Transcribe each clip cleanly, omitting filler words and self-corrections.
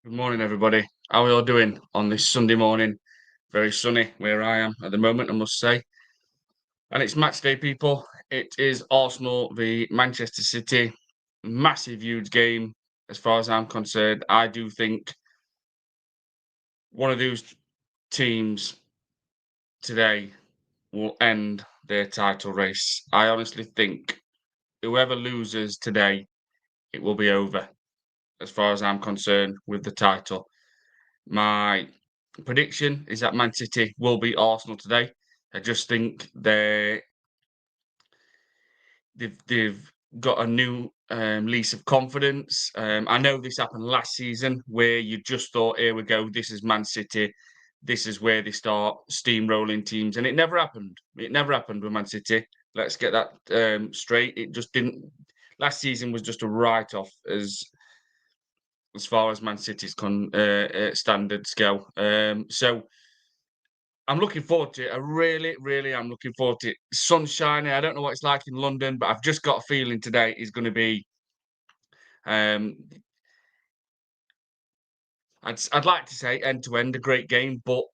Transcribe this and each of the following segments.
Good morning, everybody. How are you all doing on this Sunday morning? Very sunny where I am at the moment, I must say. And it's match day, people. It is Arsenal v Manchester City. Massive, huge game, as far as I'm concerned. I do think one of those teams today will end their title race. I honestly think whoever loses today, it will be over, as far as I'm concerned, with the title. My prediction is that Man City will beat Arsenal today. I just think they've got a new lease of confidence. I know this happened last season where you just thought, here we go, this is Man City. This is where they start steamrolling teams, and it never happened. It never happened with Man City. Let's get that straight. It just didn't. Last season was just a write-off as far as Man City's standards go. So I'm looking forward to it. I really, really am looking forward to it. Sun's shining. I don't know what it's like in London, but I've just got a feeling today is going to be. Um, I'd like to say end to end a great game, but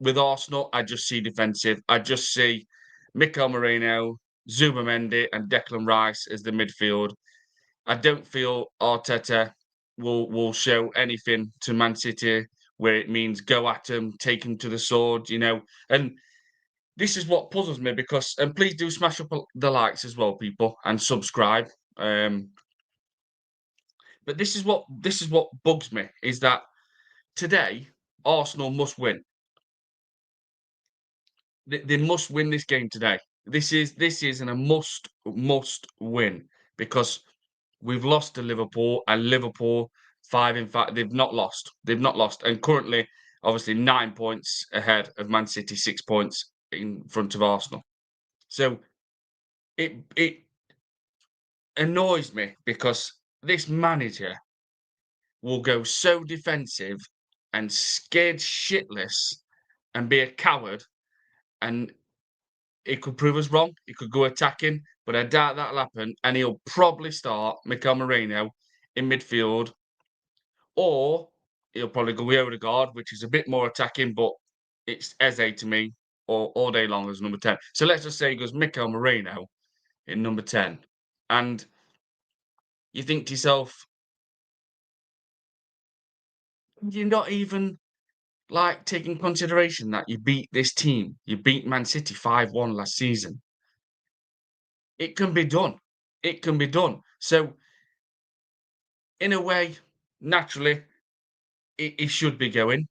with Arsenal, I just see defensive. I just see Mikel Merino, Zubimendi, and Declan Rice as the midfield. I don't feel Arteta will show anything to Man City where it means go at them, take them to the sword, and this is what puzzles me because, and please do smash up the likes as well, people, and subscribe. Um, but this is what bugs me is that today Arsenal must win. They must win this game today. This is a must win because we've lost to Liverpool, and Liverpool 5 in fact they've not lost. They've not lost, and currently obviously 9 points ahead of Man City, 6 points in front of Arsenal. So it annoys me because this manager will go so defensive and scared shitless and be a coward, and it could prove us wrong. He could go attacking, but I doubt that'll happen. And he'll probably start Mikel Merino in midfield, or he'll probably go with Odegaard, which is a bit more attacking, but it's Eze to me all day long as number 10. So let's just say he goes Mikel Merino in number 10. And you think to yourself, you're not even like taking consideration that you beat this team. You beat Man City 5-1 last season. It can be done. It can be done. So, in a way, naturally, it should be going,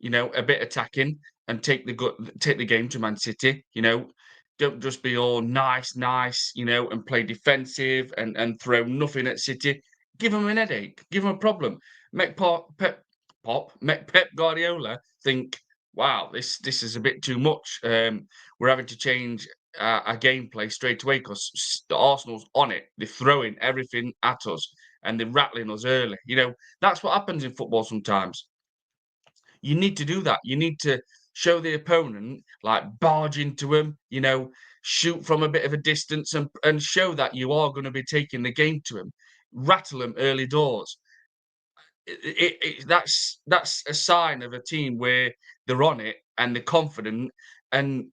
a bit attacking and take the game to Man City. Don't just be all nice, and play defensive and throw nothing at City. Give them an headache. Give them a problem. Make make Pep Guardiola think, wow, this is a bit too much. We're having to change our gameplay straight away because Arsenal's on it. They're throwing everything at us and they're rattling us early. That's what happens in football sometimes. You need to do that. You need to show the opponent, like barge into them, shoot from a bit of a distance and show that you are going to be taking the game to them. Rattle them early doors. That's a sign of a team where they're on it and they're confident. And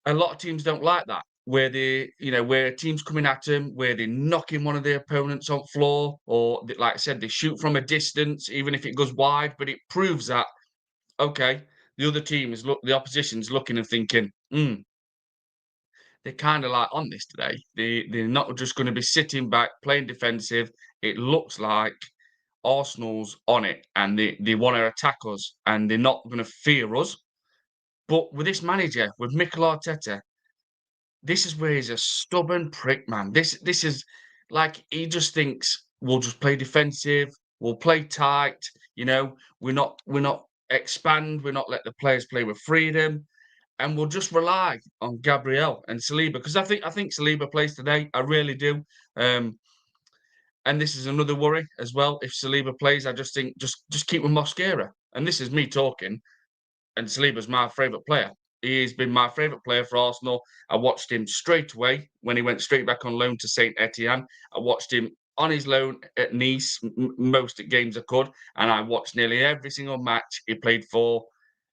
a lot of teams don't like that, where where a team's coming at them, where they're knocking one of their opponents on floor, or like I said, they shoot from a distance, even if it goes wide. But it proves that okay, the other team the opposition's looking and thinking, they're kind of like on this today. They're not just going to be sitting back playing defensive. It looks like Arsenal's on it and they want to attack us and they're not going to fear us. But with this manager, with Mikel Arteta, this is where he's a stubborn prick, man. This is like he just thinks we'll just play defensive, we'll play tight, we're not expand, we're not let the players play with freedom, and we'll just rely on Gabriel and Saliba. Because I think Saliba plays today. I really do. And this is another worry as well. If Saliba plays, I just think just keep with Mosquera. And this is me talking, and Saliba's my favourite player. He's been my favourite player for Arsenal. I watched him straight away when he went straight back on loan to Saint Etienne. I watched him on his loan at Nice, most games I could, and I watched nearly every single match he played for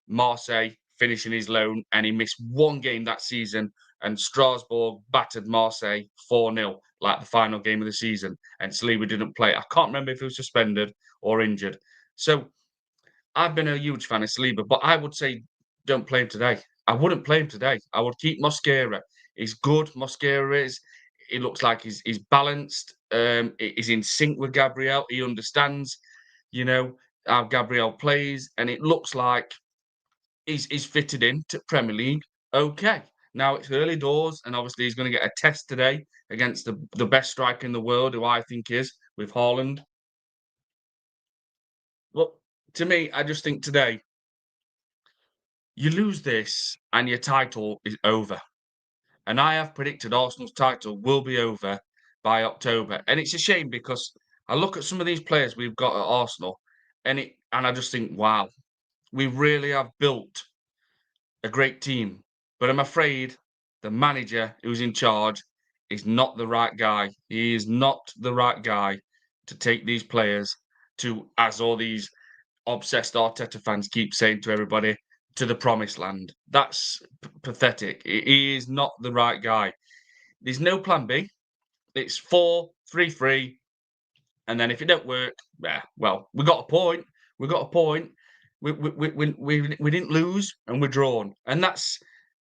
Marseille, finishing his loan, and he missed one game that season, and Strasbourg battered Marseille 4-0, like the final game of the season, and Saliba didn't play. I can't remember if he was suspended or injured. So I've been a huge fan of Saliba, but I would say don't play him today. I wouldn't play him today. I would keep Mosquera. He's good. Mosquera is. He looks like he's balanced. He's in sync with Gabriel. He understands, you know, how Gabriel plays, and it looks like he's fitted in to Premier League. Okay. Now it's early doors, and obviously he's going to get a test today against the best striker in the world, who I think is with Haaland. But to me, I just think today you lose this and your title is over. And I have predicted Arsenal's title will be over by October. And it's a shame because I look at some of these players we've got at Arsenal and I just think, wow, we really have built a great team. But I'm afraid the manager who's in charge is not the right guy. He is not the right guy to take these players to, as all these obsessed Arteta fans keep saying to everybody, to the promised land. That's pathetic. He is not the right guy. There's no plan B. It's 4-3-3, and then if it don't work, yeah, well, we got a point. We got a point. We didn't lose, and we're drawn, and that's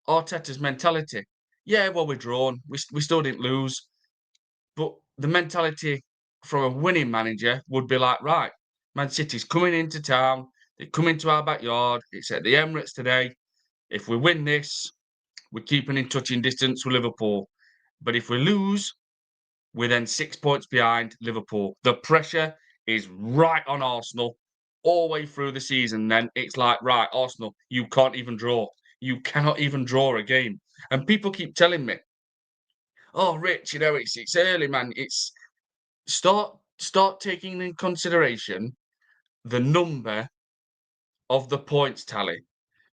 Arteta's mentality. Yeah, well, we're drawn. We still didn't lose, but the mentality from a winning manager would be like, right, Man City's coming into town. They come into our backyard. It's at the Emirates today. If we win this, we're keeping in touching distance with Liverpool. But if we lose, we're then 6 points behind Liverpool. The pressure is right on Arsenal all the way through the season. Then it's like, right, Arsenal, you can't even draw. You cannot even draw a game. And people keep telling me, oh, Rich, it's early, man. It's start taking in consideration the number of the points tally.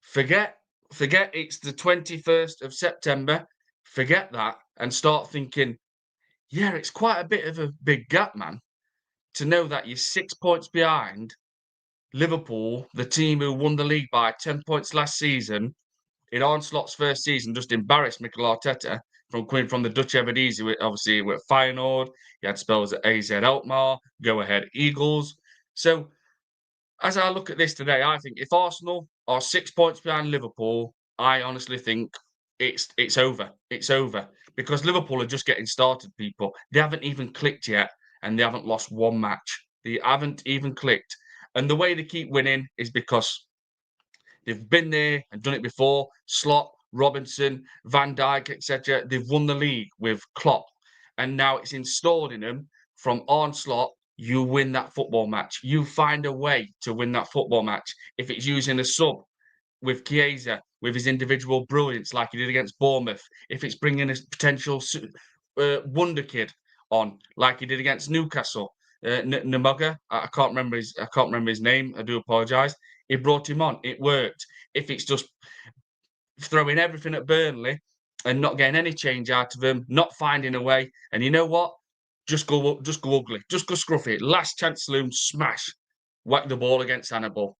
Forget forget it's the 21st of September. Forget that and start thinking, yeah, it's quite a bit of a big gap, man, to know that you're 6 points behind Liverpool, the team who won the league by 10 points last season. In Arne Slot's first season, just embarrassed Mikel Arteta from coming from the Dutch Eredivisie, obviously with Feyenoord. He had spells at AZ Alkmaar, Go Ahead Eagles. So as I look at this today, I think if Arsenal are 6 points behind Liverpool, I honestly think it's over. It's over because Liverpool are just getting started. People, they haven't even clicked yet, and they haven't lost one match. They haven't even clicked, and the way they keep winning is because they've been there and done it before. Slot, Robinson, Van Dijk, etc. They've won the league with Klopp, and now it's installed in them from Arne Slot. You win that football match. You find a way to win that football match. If it's using a sub with Chiesa, with his individual brilliance, like he did against Bournemouth. If it's bringing a potential wonder kid on, like he did against Newcastle, Namoga. I can't remember his name. I do apologise. He brought him on. It worked. If it's just throwing everything at Burnley and not getting any change out of him, not finding a way, and you know what? Just go ugly, just go scruffy. Last chance saloon, smash, whack the ball against Hannibal.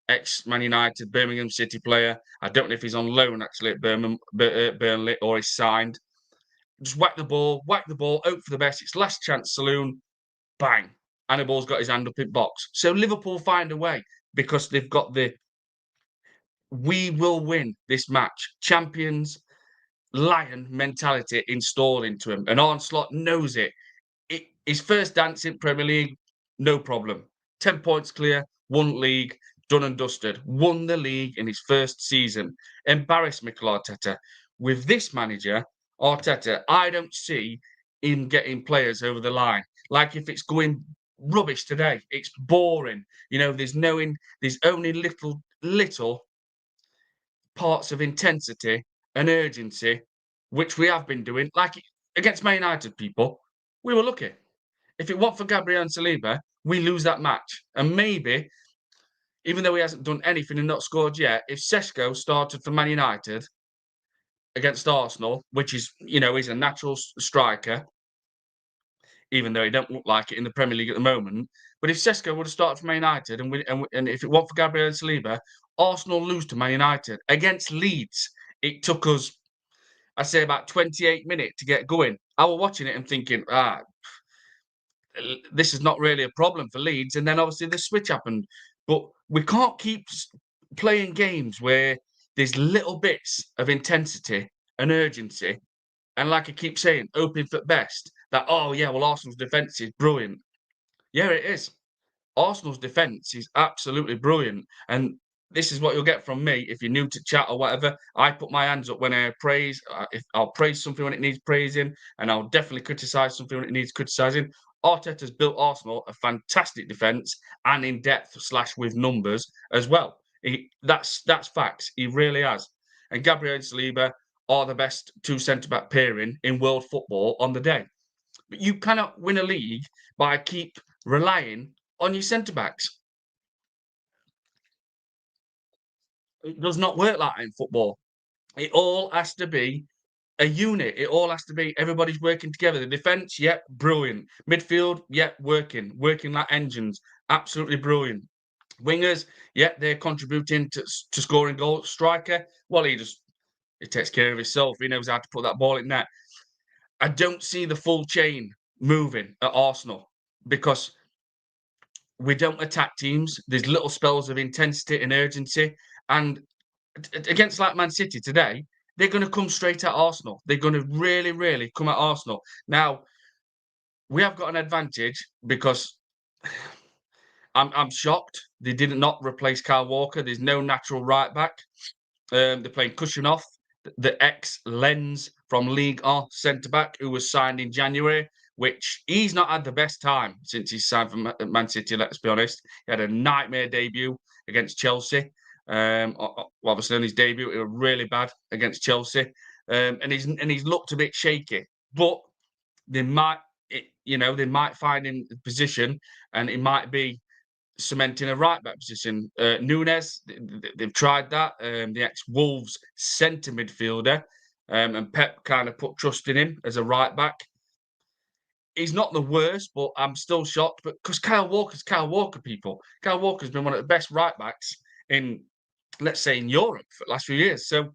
Ex-Man United, Birmingham City player. I don't know if he's on loan actually at Burnley or he's signed. Just whack the ball, hope for the best. It's last chance saloon, bang. Hannibal's got his hand up in box. So Liverpool find a way because they've got the we will win this match. Champions lion mentality installed into him. And Arne Slot knows it. His first dance in Premier League, no problem. 10 points clear, won league, done and dusted. Won the league in his first season. Embarrassed Mikel Arteta. With this manager, Arteta, I don't see him getting players over the line. Like if it's going rubbish today, it's boring. There's only little parts of intensity and urgency, which we have been doing. Like against Man United, people, we were lucky. If it weren't for Gabriel and Saliba, we lose that match. And maybe, even though he hasn't done anything and not scored yet, if Seshko started for Man United against Arsenal, which is, he's a natural striker, even though he don't look like it in the Premier League at the moment. But if Sesko would have started for Man United, and if it weren't for Gabriel and Saliba, Arsenal lose to Man United against Leeds. It took us, I'd say, about 28 minutes to get going. I was watching it and thinking, this is not really a problem for Leeds. And then obviously the switch happened. But we can't keep playing games where there's little bits of intensity and urgency. And like I keep saying, hoping for best that, oh, yeah, well, Arsenal's defence is brilliant. Yeah, it is. Arsenal's defence is absolutely brilliant. And this is what you'll get from me if you're new to chat or whatever. I put my hands up when I praise. If I'll praise something when it needs praising, and I'll definitely criticise something when it needs criticising. Arteta's built Arsenal a fantastic defence and in depth / with numbers as well. That's facts. He really has. And Gabriel and Saliba are the best two centre-back pairing in world football on the day. But you cannot win a league by keep relying on your centre-backs. It does not work like that in football. It all has to be a unit. It all has to be everybody's working together. The defence, yep, brilliant. Midfield, yep, working like engines. Absolutely brilliant. Wingers, yep, they're contributing to scoring goals. Striker, well, he takes care of himself. He knows how to put that ball in net. I don't see the full chain moving at Arsenal because we don't attack teams. There's little spells of intensity and urgency. And against like Man City today, they're going to come straight at Arsenal. They're going to really, really come at Arsenal. Now, we have got an advantage because I'm shocked they did not replace Kyle Walker. There's no natural right back. They're playing Kushinoff, the ex-Lens from League R centre-back who was signed in January, which he's not had the best time since he's signed for Man City, let's be honest. He had a nightmare debut against Chelsea. Obviously on his debut, it was really bad against Chelsea. And he's looked a bit shaky. But they might find him a position and it might be cementing a right back position. Nunes, they've tried that. The ex-Wolves centre midfielder, and Pep kind of put trust in him as a right back. He's not the worst, but I'm still shocked. But because Kyle Walker's Kyle Walker, people. Kyle Walker's been one of the best right backs in, let's say, in Europe for the last few years. So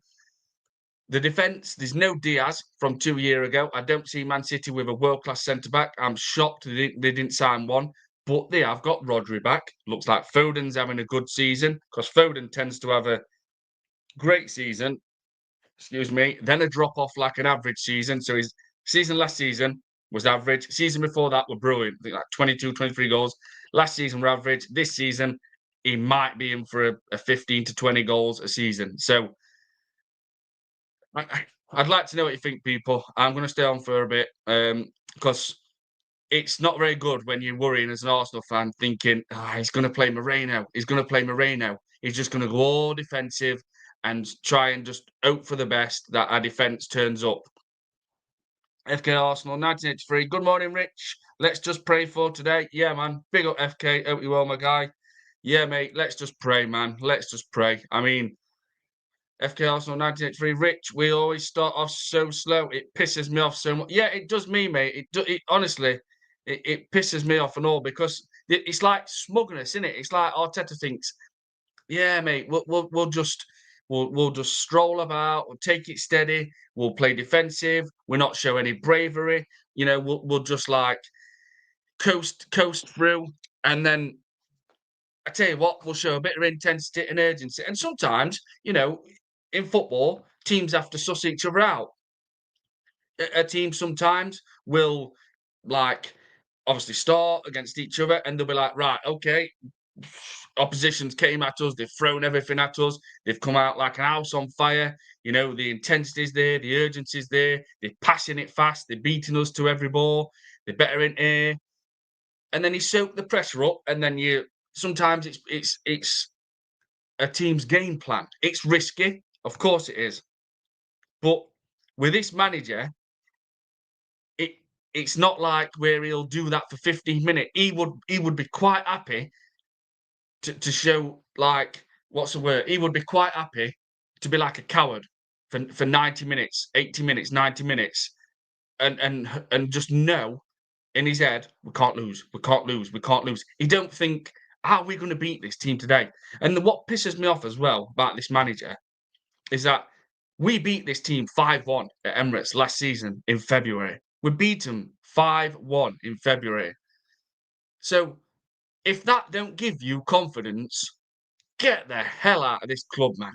the defence, there's no Diaz from 2 years ago. I don't see Man City with a world-class centre-back. I'm shocked they didn't sign one. But they have got Rodri back. Looks like Foden's having a good season because Foden tends to have a great season, then a drop-off like an average season. So his season last season was average. Season before that were brilliant. I think like 22, 23 goals. Last season were average. This season, he might be in for a 15 to 20 goals a season. So I'd like to know what you think, people. I'm going to stay on for a bit because it's not very good when you're worrying as an Arsenal fan thinking, he's going to play Moreno. He's going to play Moreno. He's just going to go all defensive and try and just hope for the best that our defence turns up. FK Arsenal 1983. Good morning, Rich. Let's just pray for today. Yeah, man. Big up FK. Hope you well, my guy. Yeah, mate. Let's just pray, man. Let's just pray. I mean, FK Arsenal 1983. Rich, we always start off so slow. It pisses me off so much. Yeah, it does me, mate. It honestly, it pisses me off and all because it's like smugness, isn't it? It's like Arteta thinks, yeah, mate, we'll just stroll about, we'll take it steady, we'll play defensive, we'll not show any bravery, we'll just like coast through, and then I tell you what, we'll show a bit of intensity and urgency. And sometimes, in football, teams have to suss each other out. A team sometimes will like obviously start against each other and they'll be like, right, okay, oppositions came at us, they've thrown everything at us, they've come out like an house on fire, the intensity's there, the urgency's there, they're passing it fast, they're beating us to every ball, they're better in air. And then you soak the pressure up, and then sometimes it's a team's game plan. It's risky, of course it is. But with this manager, it's not like where he'll do that for 15 minutes. He would be quite happy to show like what's the word? He would be quite happy to be like a coward for 90 minutes, 80 minutes, 90 minutes, and just know in his head, we can't lose, we can't lose, we can't lose. He don't think, how are we going to beat this team today? And what pisses me off as well about this manager is that we beat this team 5-1 at Emirates last season in February. We beat them 5-1 in February. So if that don't give you confidence, get the hell out of this club, man.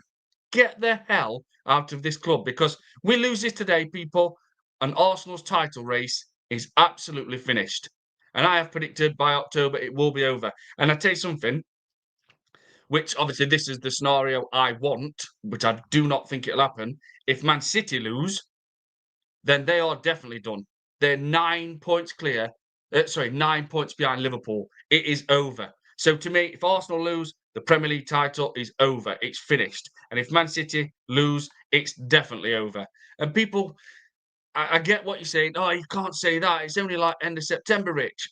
Get the hell out of this club, because we lose this today, people, and Arsenal's title race is absolutely finished. And I have predicted by October it will be over. And I tell you something, which obviously this is the scenario I want, which I do not think it'll happen. If Man City lose, then they are definitely done. They're 9 points clear. 9 points behind Liverpool. It is over. So to me, if Arsenal lose, the Premier League title is over. It's finished. And if Man City lose, it's definitely over. And people, I get what you're saying. Oh, you can't say that. It's only like end of September, Rich.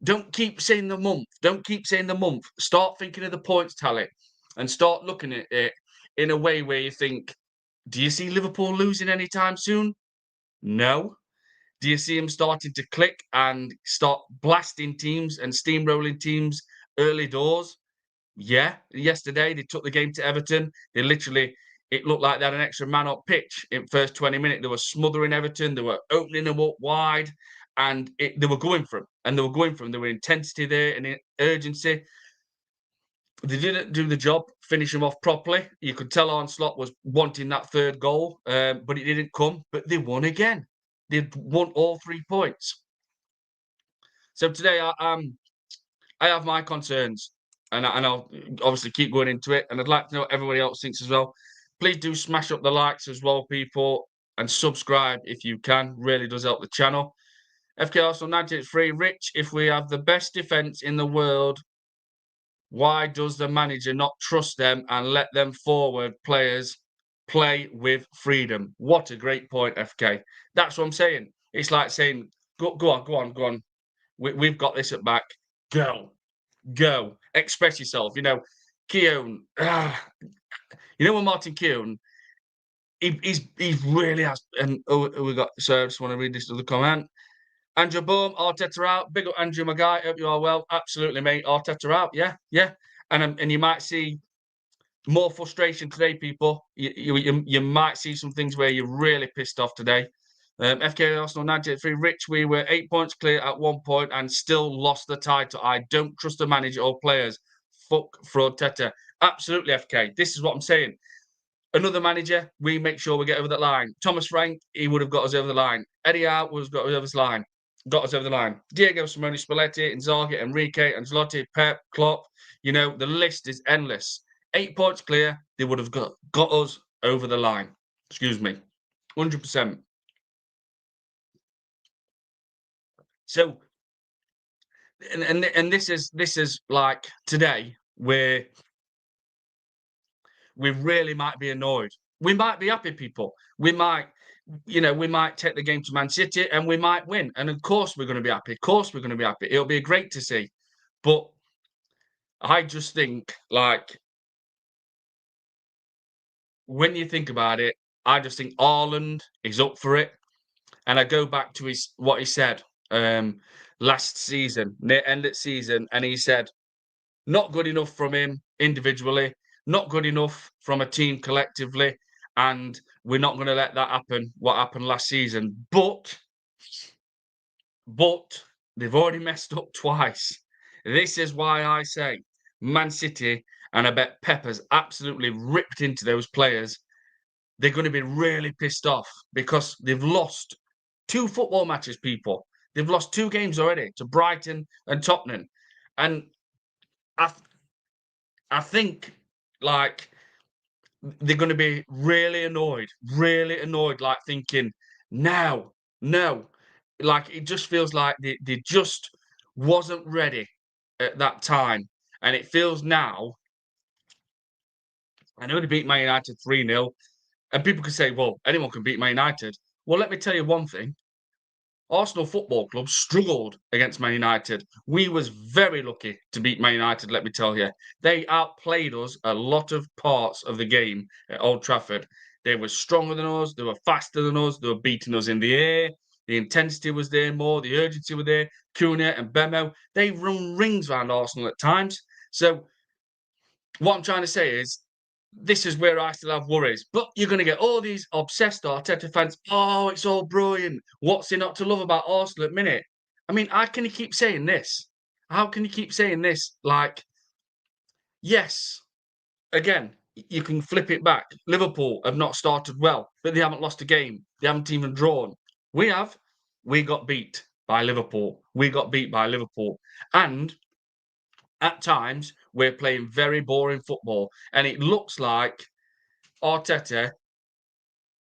Don't keep saying the month. Don't keep saying the month. Start thinking of the points tally and start looking at it in a way where you think, do you see Liverpool losing anytime soon? No. Do you see them starting to click and start blasting teams and steamrolling teams early doors? Yeah. Yesterday, they took the game to Everton. They literally, it looked like they had an extra man up pitch in first 20 minutes. They were smothering Everton. They were opening them up wide, and they were going for them. And they were going for them. There were intensity there and urgency. They didn't do the job, finish them off properly. You could tell Arne Slot was wanting that third goal, but it didn't come. But they won again. They won all 3 points. So today, I have my concerns, and I'll obviously keep going into it. And I'd like to know what everybody else thinks as well. Please do smash up the likes as well, people, and subscribe if you can. Really does help the channel. FK Arsenal 93. Rich, if we have the best defence in the world, why does the manager not trust them and let them forward players play with freedom? What a great point, FK. That's what I'm saying. It's like saying, go on. We've got this at back. Go. Express yourself. You know, Keown. You know when Martin Keown, he's really has. And we got. So I just want to read this other comment. Andrew Bohm, Arteta out. Big up Andrew, my guy. Hope you are well. Absolutely, mate. Arteta out. Yeah. And you might see more frustration today, people. You might see some things where you're really pissed off today. FK Arsenal 93. Rich, we were 8 points clear at one point and still lost the title. I don't trust the manager or players. Fuck Arteta. Absolutely, FK. This is what I'm saying. Another manager, we make sure we get over that line. Thomas Frank, he would have got us over the line. Eddie Howe would have got us over the line. Diego Simone, Spalletti, Inzaghi, Enrique, Ancelotti, Pep, Klopp. You know, the list is endless. 8 points clear, they would have got us over the line. Excuse me. 100%. So, and this is like today where we really might be annoyed. We might be happy, people. We might take the game to Man City and we might win. And of course we're going to be happy. It'll be great to see. But I just think, like, when you think about it, I just think Haaland is up for it. And I go back to what he said last season, near end of season, and he said, not good enough from him individually, not good enough from a team collectively, and we're not going to let that happen, what happened last season. But they've already messed up twice. This is why I say Man City, and I bet Pepper's absolutely ripped into those players. They're going to be really pissed off because they've lost 2 football matches, people. They've lost 2 games already to Brighton and Tottenham. And I think, like, they're going to be really annoyed, like thinking, no. Like, it just feels like they just wasn't ready at that time. And it feels now, I know they beat Man United 3-0, and people can say, well, anyone can beat Man United. Well, let me tell you one thing. Arsenal Football Club struggled against Man United. We was very lucky to beat Man United, let me tell you. They outplayed us a lot of parts of the game at Old Trafford. They were stronger than us. They were faster than us. They were beating us in the air. The intensity was there more. The urgency was there. Cunha and Bemo, they run rings around Arsenal at times. So what I'm trying to say is, this is where I still have worries. But you're going to get all these obsessed Arteta fans. Oh, it's all brilliant. What's there not to love about Arsenal at minute? I mean, how can you keep saying this? How can you keep saying this? Like, yes, again, you can flip it back. Liverpool have not started well, but they haven't lost a game. They haven't even drawn. We have. We got beat by Liverpool. We got beat by Liverpool. And at times, we're playing very boring football. And it looks like Arteta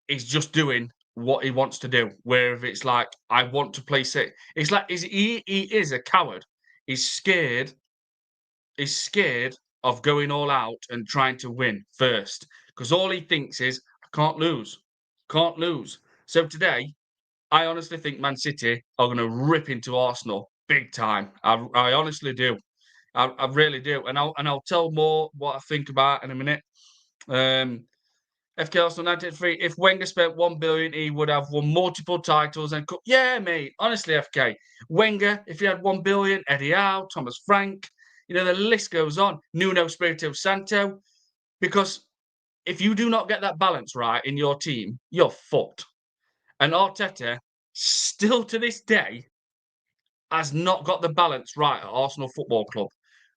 is just doing what he wants to do. Where if it's like, I want to play safe. It's like he is a coward. He's scared. He's scared of going all out and trying to win first. Because all he thinks is, I can't lose. Can't lose. So today, I honestly think Man City are going to rip into Arsenal big time. I honestly do. I really do. And I'll tell more what I think about in a minute. FK Arsenal 93. If Wenger spent 1 billion, he would have won multiple titles and yeah, mate. Honestly, FK. Wenger, if he had 1 billion, Eddie Howe, Thomas Frank, the list goes on. Nuno Espirito Santo. Because if you do not get that balance right in your team, you're fucked. And Arteta, still to this day, has not got the balance right at Arsenal Football Club.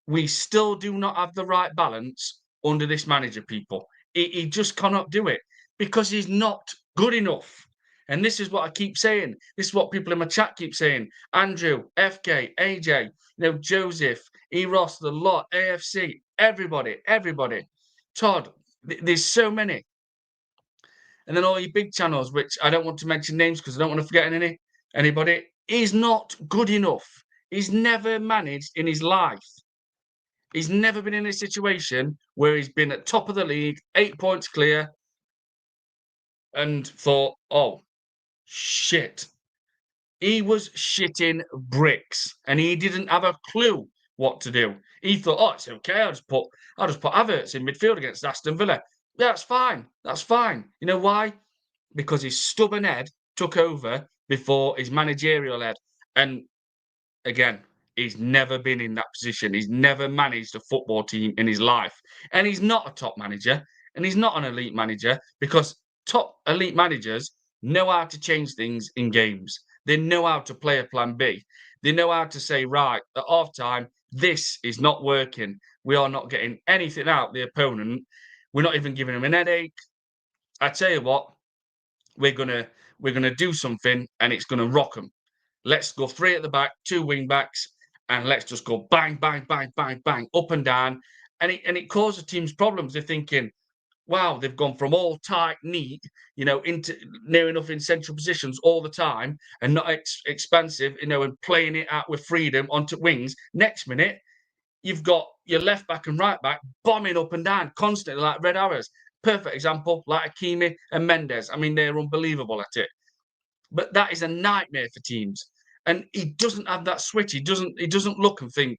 We still do not have the right balance under this manager, people. He just cannot do it because he's not good enough. And this is what I keep saying. This is what people in my chat keep saying. Andrew, FK, AJ, Joseph, E. Ross, the lot, AFC, everybody. Todd, there's so many. And then all your big channels, which I don't want to mention names because I don't want to forget anybody. He's not good enough. He's never managed in his life. He's never been in a situation where he's been at top of the league, 8 points clear, and thought, oh, shit. He was shitting bricks, and he didn't have a clue what to do. He thought, oh, it's okay. I'll just put Havertz in midfield against Aston Villa. Yeah, that's fine. That's fine. You know why? Because his stubborn head took over before his managerial head. And again, he's never been in that position. He's never managed a football team in his life. And he's not a top manager, and he's not an elite manager because top elite managers know how to change things in games. They know how to play a plan B. They know how to say, right, at half time, this is not working. We are not getting anything out of the opponent. We're not even giving him an headache. I tell you what, we're gonna do something and it's gonna rock them. Let's go 3 at the back, 2 wing backs, and let's just go bang, bang, bang, bang, bang, up and down. And it causes teams problems. They're thinking, wow, they've gone from all tight, neat, into near enough in central positions all the time and not expansive, and playing it out with freedom onto wings. Next minute, you've got your left back and right back bombing up and down constantly like red arrows. Perfect example, like Hakimi and Mendes. I mean, they're unbelievable at it. But that is a nightmare for teams. And he doesn't have that switch. He doesn't look and think,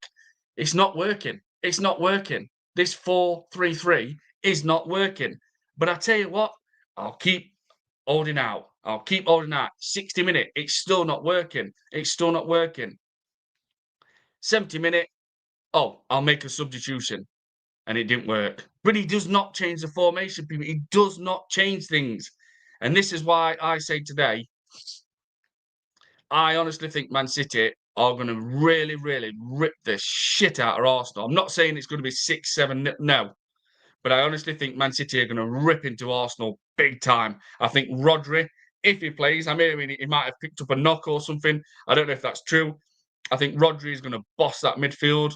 it's not working. It's not working. This 4-3-3 is not working. But I tell you what, I'll keep holding out. 60 minutes, it's still not working. 70 minutes, oh, I'll make a substitution. And it didn't work. But he does not change the formation, people. He does not change things. And this is why I say today, I honestly think Man City are going to really, really rip the shit out of Arsenal. I'm not saying it's going to be 6-7, no. But I honestly think Man City are going to rip into Arsenal big time. I think Rodri, if he plays, I'm hearing he might have picked up a knock or something. I don't know if that's true. I think Rodri is going to boss that midfield.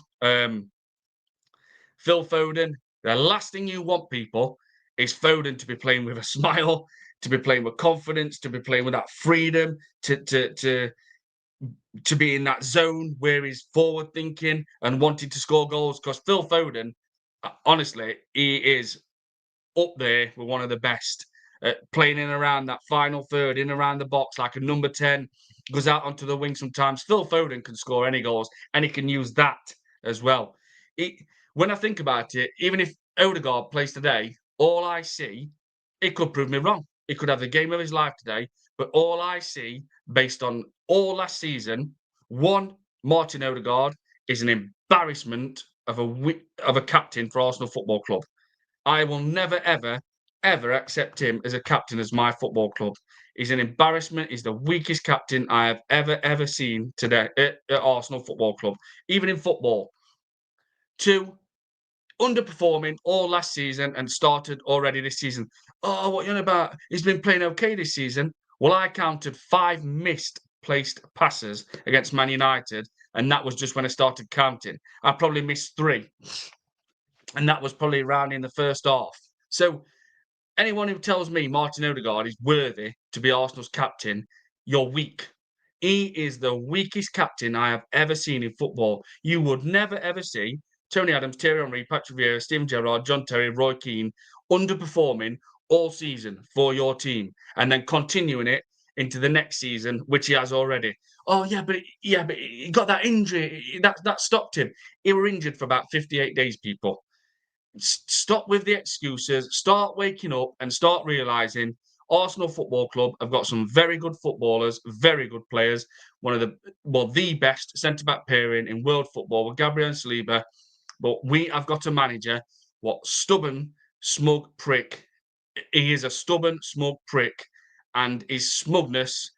Phil Foden, the last thing you want, people, is Foden to be playing with a smile, to be playing with confidence, to be playing with that freedom, to be in that zone where he's forward thinking and wanting to score goals. Because Phil Foden, honestly, he is up there with one of the best. Playing in around that final third, in around the box like a number 10, goes out onto the wing sometimes. Phil Foden can score any goals, and he can use that as well. When I think about it, even if Odegaard plays today, all I see, it could prove me wrong. He could have the game of his life today, But all I see, based on all last season, one, Martin Odegaard is an embarrassment of a captain for Arsenal Football Club. I will never, ever, ever accept him as a captain as my football club. He's an embarrassment. He's the weakest captain I have ever seen today at Arsenal Football Club, even in football. Two, underperforming all last season and started already this season. Oh, what are you on about? He's been playing okay this season. Well, I counted 5 missed placed passes against Man United, and that was just when I started counting. I probably missed 3, and that was probably around in the first half. So anyone who tells me Martin Odegaard is worthy to be Arsenal's captain, you're weak. He is the weakest captain I have ever seen in football. You would never, ever see Tony Adams, Thierry Henry, Patrick Vieira, Steven Gerrard, John Terry, Roy Keane underperforming all season for your team and then continuing it into the next season, which he has already. Oh, but he got that injury. That stopped him. He were injured for about 58 days, people. Stop with the excuses, start waking up and start realising Arsenal Football Club have got some very good footballers, very good players. One of the best centre-back pairing in world football with Gabriel and Saliba. But we have got a manager, what stubborn, smug prick. He is a stubborn, smug prick, and his smugness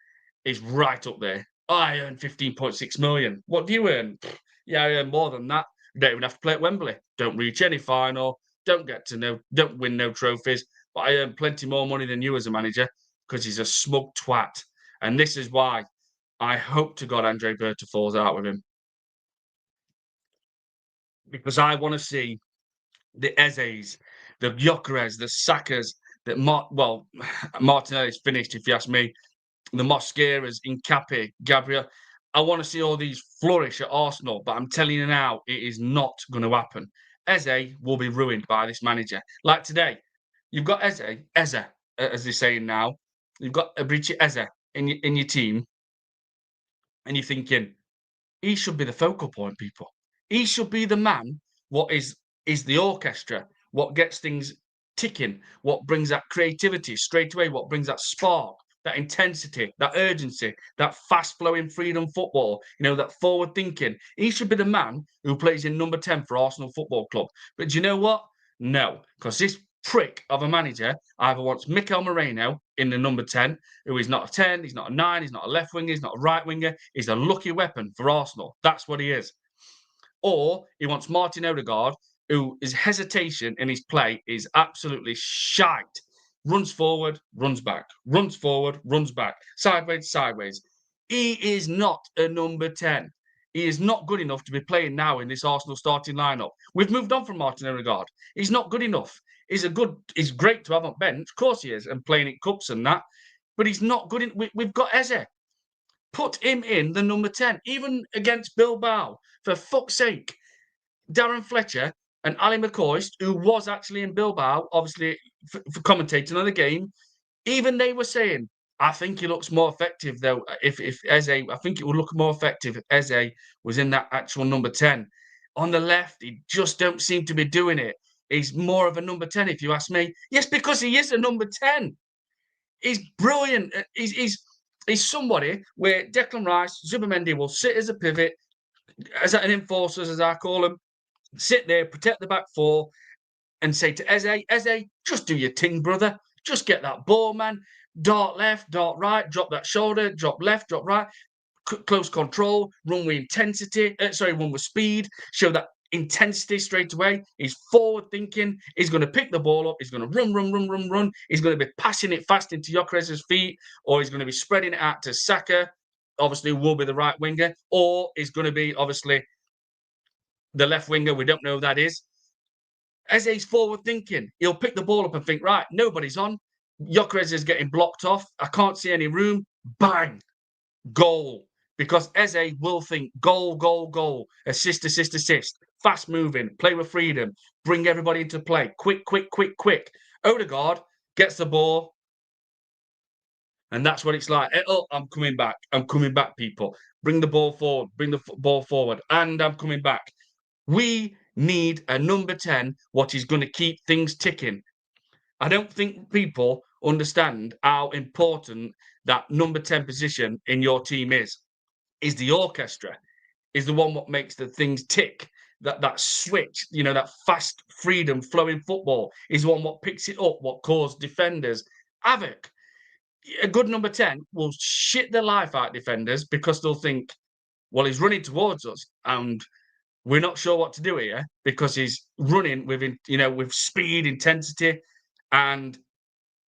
is right up there. I earn 15.6 million. What do you earn? Yeah, I earn more than that. Don't even have to play at Wembley. Don't reach any final. Don't win no trophies. But I earn plenty more money than you as a manager because he's a smug twat. And this is why I hope to God Andre Berta falls out with him. Because I want to see the Ezes, the Gyökeres, the Sakas, that Martinelli's finished, if you ask me. The Mosqueras, Incapi, Gabriel. I want to see all these flourish at Arsenal, but I'm telling you now, it is not going to happen. Eze will be ruined by this manager. Like today, you've got Eze, as they're saying now. You've got Abrici Eze in your team, and you're thinking, he should be the focal point, people. He should be the man, what is the orchestra, what gets things ticking, what brings that creativity straight away, what brings that spark, that intensity, that urgency, that fast-flowing freedom football, that forward thinking. He should be the man who plays in number 10 for Arsenal Football Club. But do you know what? No, because this prick of a manager either wants Mikel Moreno in the number 10, who is not a 10, he's not a 9, he's not a left winger, he's not a right winger, he's a lucky weapon for Arsenal. That's what he is. Or he wants Martin Odegaard, who his hesitation in his play is absolutely shite. Runs forward, runs back. Runs forward, runs back. Sideways, sideways. He is not a number 10. He is not good enough to be playing now in this Arsenal starting lineup. We've moved on from Martin Odegaard. He's not good enough. He's great to have on bench. Of course he is, and playing in cups and that. But he's not good. We've got Eze. Put him in the number 10, even against Bilbao. For fuck's sake. Darren Fletcher and Ali McCoist, who was actually in Bilbao, obviously for commentating on the game, even they were saying, I think he looks more effective, though, if Eze, I think it would look more effective if Eze was in that actual number 10. On the left, he just don't seem to be doing it. He's more of a number 10, if you ask me. Yes, because he is a number 10. He's brilliant. He's somebody where Declan Rice, Zubimendi will sit as a pivot, as an enforcer, as I call him, sit there, protect the back four, and say to Eze, just do your thing, brother. Just get that ball, man. Dart left, dart right, drop that shoulder, drop left, drop right. Close control, run with intensity. Run with speed. Show that intensity straight away. He's forward thinking. He's going to pick the ball up. He's going to run. He's going to be passing it fast into Gyökeres' feet, or he's going to be spreading it out to Saka. Obviously, will be the right winger, or he's going to be obviously the left winger. We don't know who that is. As he's forward thinking, he'll pick the ball up and think, right, nobody's on. Gyökeres is getting blocked off. I can't see any room. Bang, goal. Because Eze will think goal, assist, fast moving, play with freedom, bring everybody into play, quick. Odegaard gets the ball, and that's what it's like. Oh, I'm coming back, people. Bring the ball forward, and I'm coming back. We need a number 10, what is going to keep things ticking. I don't think people understand how important that number 10 position in your team is the orchestra, is the one what makes the things tick. That switch, that fast freedom flowing football is the one what picks it up, what causes defenders havoc. A good number 10 will shit their life out defenders because they'll think, well, he's running towards us and we're not sure what to do here because he's running with speed, intensity, and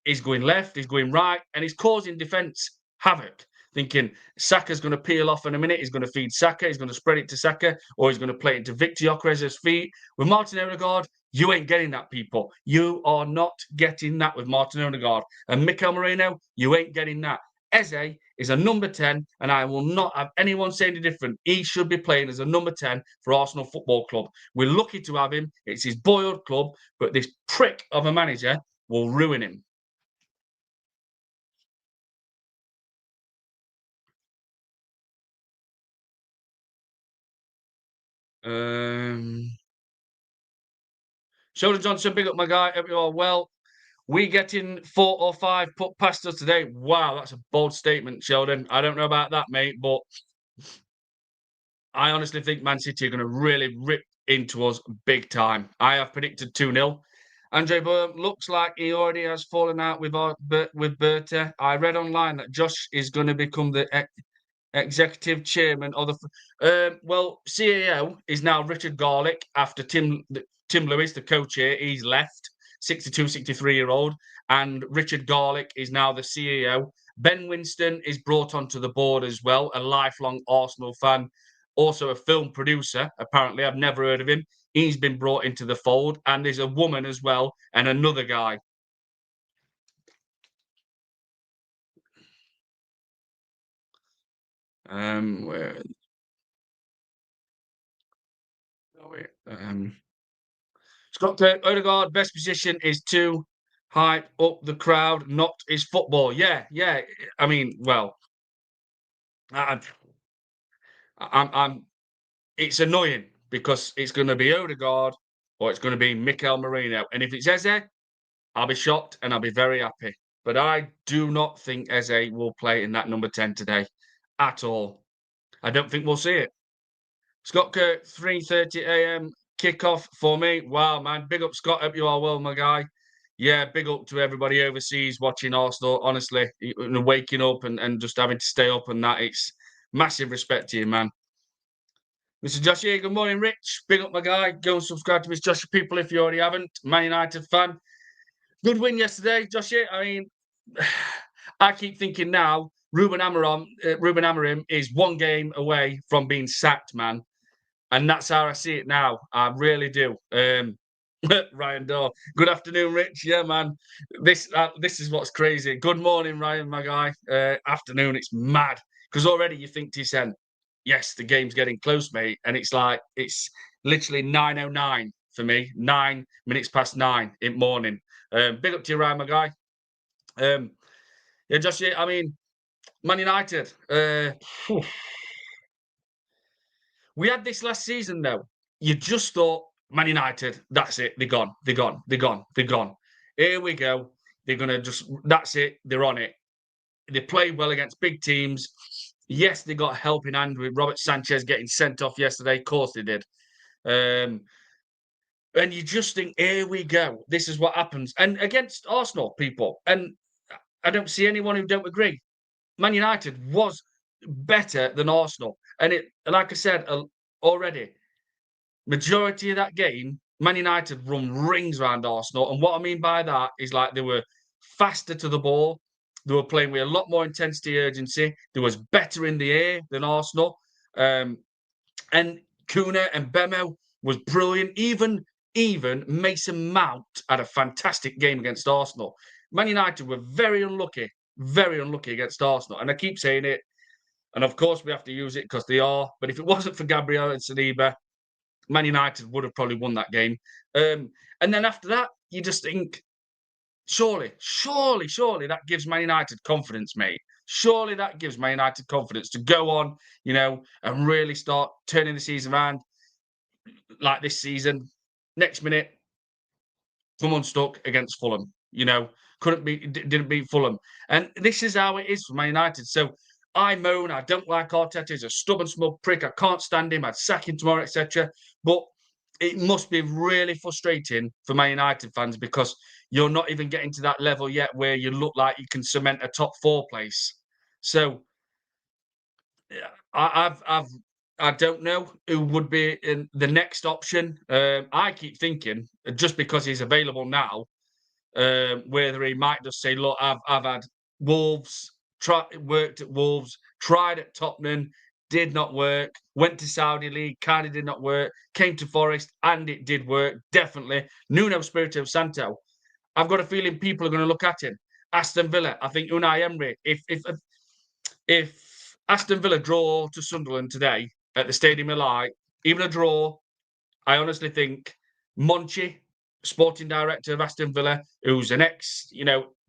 he's going left, he's going right, and he's causing defence havoc. Thinking Saka's going to peel off in a minute, he's going to feed Saka, he's going to spread it to Saka, or he's going to play it into Victor Gyökeres's feet. With Martin Odegaard, you ain't getting that, people. You are not getting that with Martin Odegaard. And Mikel Merino, you ain't getting that. Eze is a number 10, and I will not have anyone say any different. He should be playing as a number 10 for Arsenal Football Club. We're lucky to have him. It's his boyhood club, but this prick of a manager will ruin him. Sheldon Johnson, big up my guy. Hope you are well. We getting 4 or 5 put past us today. Wow, that's a bold statement, Sheldon. I don't know about that, mate, but I honestly think Man City are going to really rip into us big time. I have predicted 2-0. Andre Boehm looks like he already has fallen out with Berta. I read online that Josh is going to become the executive chairman of the. Well, CEO is now Richard Garlick after Tim Lewis, the co-chair. He's left, 62, 63-year-old, and Richard Garlick is now the CEO. Ben Winston is brought onto the board as well, a lifelong Arsenal fan, also a film producer. Apparently, I've never heard of him. He's been brought into the fold, and there's a woman as well, and another guy. Where? Oh, wait. Scott Odegaard, best position is to hype up the crowd, not his football. Yeah. I mean, well, I'm. It's annoying because it's going to be Odegaard or it's going to be Mikel Merino, and if it's Eze, I'll be shocked and I'll be very happy. But I do not think Eze will play in that number 10 today at all. I don't think we'll see it. Scott Kirk, 3:30 a.m. kickoff for me. Wow, man. Big up, Scott. Hope you are well, my guy. Yeah, big up to everybody overseas watching Arsenal. Honestly, waking up and just having to stay up and that. It's massive respect to you, man. Mr. Joshua, good morning, Rich. Big up, my guy. Go and subscribe to Mr. Joshua, people, if you already haven't. Man United fan. Good win yesterday, Joshua. I mean, I keep thinking now, Ruben Amorim is one game away from being sacked, man. And that's how I see it now. I really do. Ryan Daw. Good afternoon, Rich. Yeah, man. This is what's crazy. Good morning, Ryan, my guy. Afternoon, it's mad. Because already you think to yourself, yes, the game's getting close, mate. And it's literally 9:09 for me. 9 minutes past 9 in the morning. Big up to you, Ryan, my guy. Yeah, Josh, I mean, Man United. We had this last season, though. You just thought, Man United, that's it. They're gone. They're gone. They're gone. They're gone. Here we go. They're going to that's it. They're on it. They played well against big teams. Yes, they got a helping hand with Robert Sanchez getting sent off yesterday. Of course they did. And you just think, here we go. This is what happens. And against Arsenal, people, and I don't see anyone who don't agree. Man United was better than Arsenal. And like I said already, majority of that game, Man United run rings around Arsenal. And what I mean by that is like they were faster to the ball. They were playing with a lot more intensity, urgency. They was better in the air than Arsenal. And Kuna and Bemo was brilliant. Even Mason Mount had a fantastic game against Arsenal. Man United were very unlucky against Arsenal. And I keep saying it. And of course, we have to use it because they are. But if it wasn't for Gabriel and Saliba, Man United would have probably won that game. And then after that, you just think, surely that gives Man United confidence, mate. Surely that gives Man United confidence to go on, and really start turning the season around like this season. Next minute, come unstuck against Fulham. didn't beat Fulham. And this is how it is for Man United. So I moan, I don't like Arteta, he's a stubborn, smug prick, I can't stand him, I'd sack him tomorrow, etc. But it must be really frustrating for Man United fans because you're not even getting to that level yet where you look like you can cement a top 4 place. So I don't know who would be in the next option. I keep thinking just because he's available now, whether he might just say, "Look, I've had Wolves, worked at Wolves, tried at Tottenham, did not work. Went to Saudi League, kind of did not work. Came to Forest, and it did work. Definitely, Nuno Espirito Santo. I've got a feeling people are going to look at him. Aston Villa. I think Unai Emery. If Aston Villa draw to Sunderland today at the Stadium of Light, even a draw, I honestly think Monchi, sporting director of Aston Villa, who's an ex,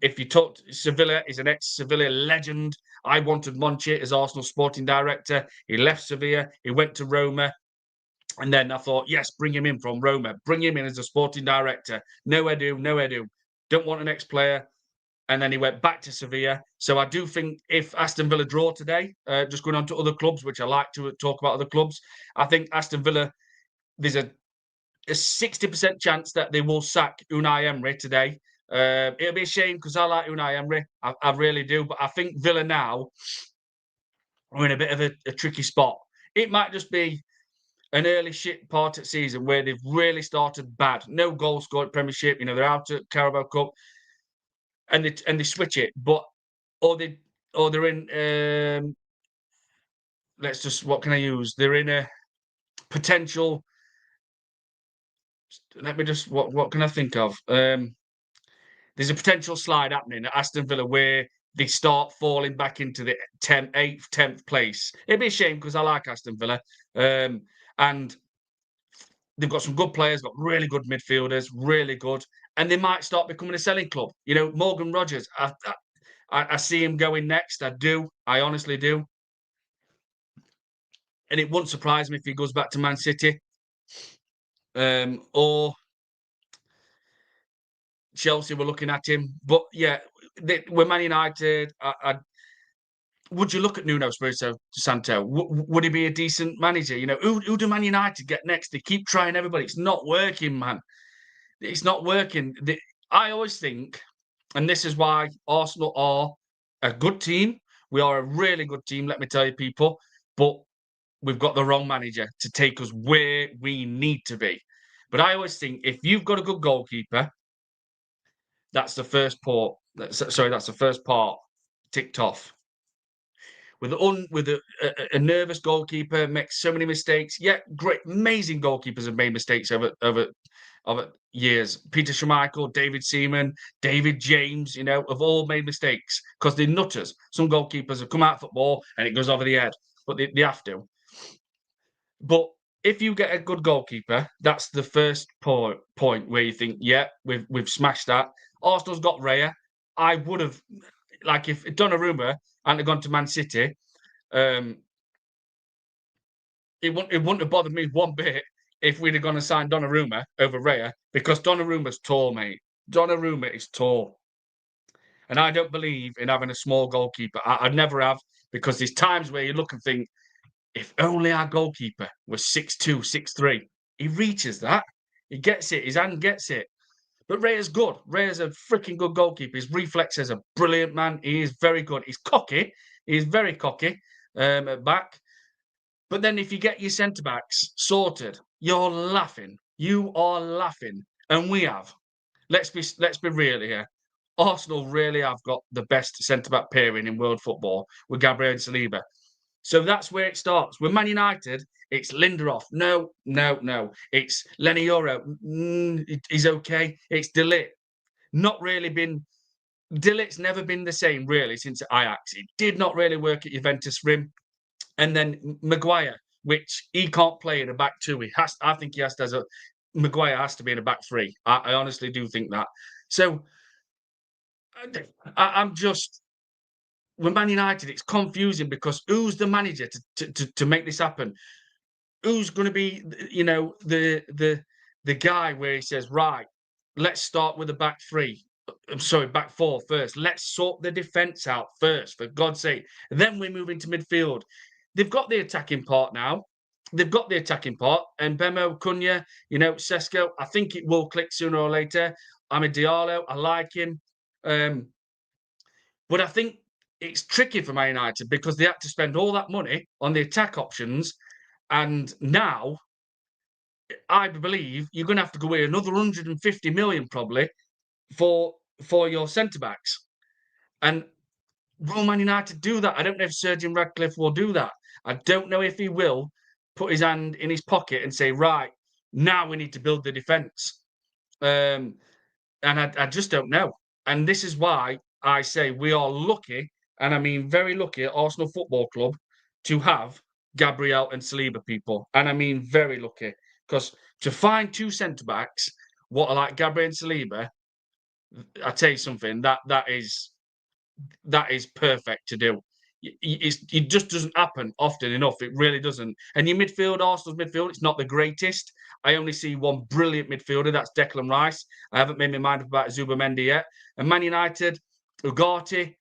if you talk Sevilla, is an ex-Sevilla legend. I wanted Monchi as Arsenal sporting director. He left Sevilla, he went to Roma. And then I thought, yes, bring him in from Roma. Bring him in as a sporting director. No edu, no edu. Don't want an ex-player. And then he went back to Sevilla. So I do think if Aston Villa draw today, just going on to other clubs, which I like to talk about other clubs, I think Aston Villa, there's a 60% chance that they will sack Unai Emery today. It'll be a shame because I like Unai Emery. I really do. But I think Villa now are in a bit of a tricky spot. It might just be an early shit part of the season where they've really started bad. No goal scored Premiership. They're out at Carabao Cup. And they switch it, but or they're in what can I use? They're in a potential. Let me just what can I think of? There's a potential slide happening at Aston Villa where they start falling back into the 8th, 10th place. It'd be a shame because I like Aston Villa, and they've got some good players, got really good midfielders, really good, and they might start becoming a selling club. Morgan Rogers. I see him going next. I do. I honestly do. And it wouldn't surprise me if he goes back to Man City or Chelsea were looking at him. But yeah, we're Man United. Would you look at Nuno Espirito Santo? Would he be a decent manager? Who do Man United get next? They keep trying everybody. It's not working, man. It's not working. I always think, and this is why Arsenal are a good team. We are a really good team, let me tell you, people. But we've got the wrong manager to take us where we need to be. But I always think if you've got a good goalkeeper, that's the first part. That's the first part ticked off. With a nervous goalkeeper, makes so many mistakes. Yeah, great, amazing goalkeepers have made mistakes over years. Peter Schmeichel, David Seaman, David James, have all made mistakes because they're nutters. Some goalkeepers have come out of football and it goes over the head, but they have to. But if you get a good goalkeeper, that's the first point where you think, yeah, we've smashed that. Arsenal's got Raya. I would have, if Donnarumma hadn't gone to Man City, it wouldn't have bothered me one bit if we'd have gone and signed Donnarumma over Raya because Donnarumma's tall, mate. Donnarumma is tall. And I don't believe in having a small goalkeeper. I never have because there's times where you look and think, if only our goalkeeper was 6'2", 6'3", he reaches that. He gets it. His hand gets it. But Raya's good. Raya's a freaking good goalkeeper. His reflexes are brilliant, man. He is very good. He's cocky. He's very cocky at back. But then if you get your centre-backs sorted, you're laughing. You are laughing. And we have. Let's be real here. Arsenal really have got the best centre-back pairing in world football with Gabriel and Saliba. So that's where it starts. With Man United, it's Lindelof. No. It's Lenny Yoro. He's okay. It's De Ligt. Not really been... De Ligt's never been the same, really, since Ajax. It did not really work at Juventus for him. And then Maguire, which he can't play in a back two. I think he has to... Maguire has to be in a back three. I honestly do think that. So I'm just... With Man United, it's confusing because who's the manager to make this happen? Who's going to be, the guy where he says, right, let's start with the back three. I'm sorry, back four first. Let's sort the defence out first, for God's sake. Then we move into midfield. They've got the attacking part now. They've got the attacking part. And Bemo, Cunha, Sesko, I think it will click sooner or later. Amid Diallo, I like him. But I think it's tricky for Man United because they had to spend all that money on the attack options. And now, I believe you're going to have to go away another 150 million probably for your centre backs. And will Man United do that? I don't know if Sir Jim Ratcliffe will do that. I don't know if he will put his hand in his pocket and say, right, now we need to build the defence. And I just don't know. And this is why I say we are lucky, and I mean very lucky at Arsenal Football Club to have Gabriel and Saliba people. And I mean very lucky. Because to find two centre-backs, what are like Gabriel and Saliba, I tell you something, that is perfect to do. It just doesn't happen often enough. It really doesn't. And your midfield, Arsenal's midfield, it's not the greatest. I only see one brilliant midfielder. That's Declan Rice. I haven't made my mind up about Zubimendi yet. And Man United, Ugarte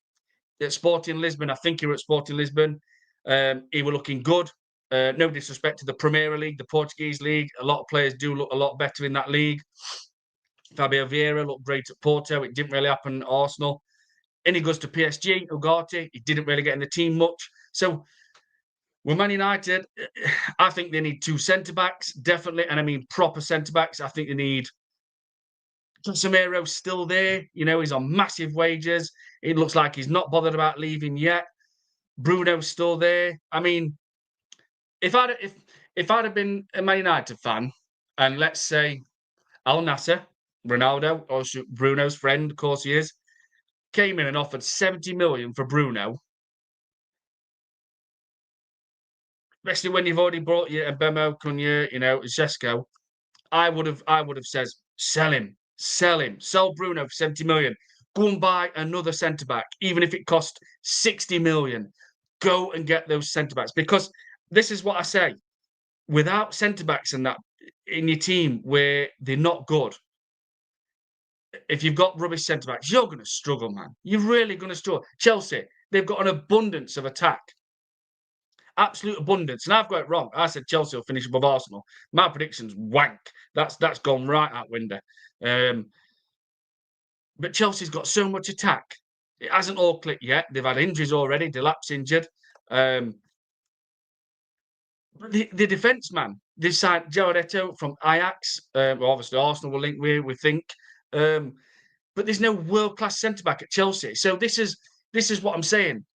at Sporting Lisbon. I think he was at Sporting Lisbon. He were looking good. No disrespect to the Premier League, the Portuguese league. A lot of players do look a lot better in that league. Fabio Vieira looked great at Porto. It didn't really happen at Arsenal. And he goes to PSG, Ugarte. He didn't really get in the team much. So with Man United, I think they need two centre-backs, definitely. And I mean proper centre-backs. I think they need Casemiro's still there. He's on massive wages. It looks like he's not bothered about leaving yet. Bruno's still there. I mean, if I'd have been a Man United fan, and let's say Al Nasser, Ronaldo, or Bruno's friend, of course he is, came in and offered 70 million for Bruno, especially when you've already brought your Bemo, Cunha, Zesco, I would have said, sell him, sell Bruno for 70 million. Go and buy another centre back, even if it cost 60 million. Go and get those centre backs, because this is what I say: without centre backs and that in your team where they're not good, if you've got rubbish centre backs, you're going to struggle, man. You're really going to struggle. Chelsea, they've got an abundance of attack. Absolute abundance. And I've got it wrong. I said Chelsea will finish above Arsenal. My prediction's wank. That's gone right out window. But Chelsea's got so much attack. It hasn't all clicked yet. They've had injuries already. Delap's injured. But the defence, man, they've signed Giordetto from Ajax. Well, obviously, Arsenal will link with, we think. But there's no world-class centre-back at Chelsea. So this is what I'm saying.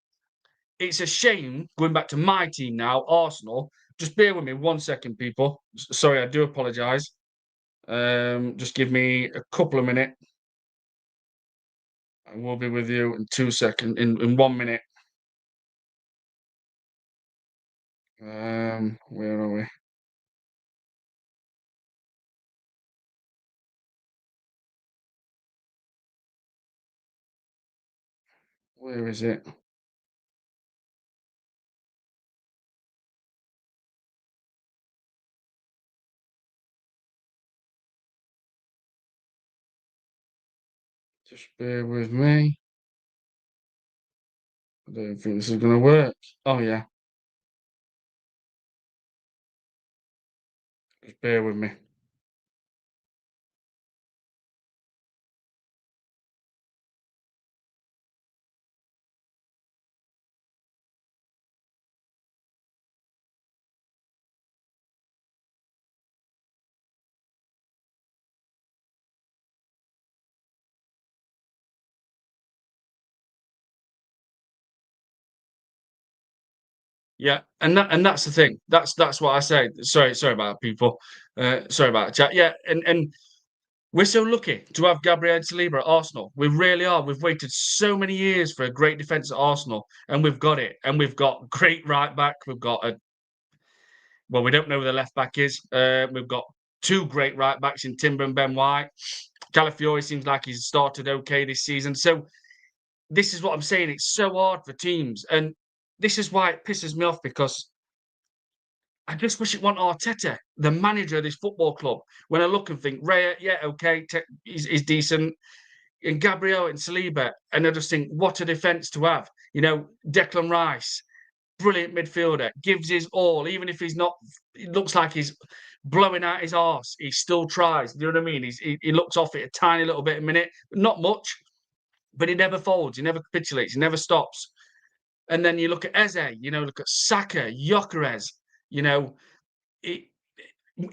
It's a shame, going back to my team now, Arsenal. Just bear with me 1 second, people. Sorry, I do apologise. Just give me a couple of minutes. I will be with you in 2 seconds, in 1 minute. Where are we? Where is it? Just bear with me. I don't think this is going to work. Oh, yeah. Just bear with me. Yeah, and that's the thing. That's what I say. Sorry about that, people. Sorry about the chat. Yeah, and we're so lucky to have Gabriel Saliba at Arsenal. We really are. We've waited so many years for a great defence at Arsenal, and we've got it. And we've got great right back. We've got we don't know who the left back is. We've got two great right backs in Timber and Ben White. Calafiori seems like he's started okay this season. So this is what I'm saying. It's so hard for teams, and this is why it pisses me off, because I just wish it wasn't Arteta, the manager of this football club. When I look and think, Raya, yeah, okay, he's decent. and Gabriel and Saliba, and I just think, what a defence to have. Declan Rice, brilliant midfielder, gives his all, even if he's not. It looks like he's blowing out his arse. He still tries. You know what I mean? He looks off it a tiny little bit a minute, not much, but he never folds. He never capitulates. He never stops. And then you look at Eze. Look at Saka, Gyökeres. It,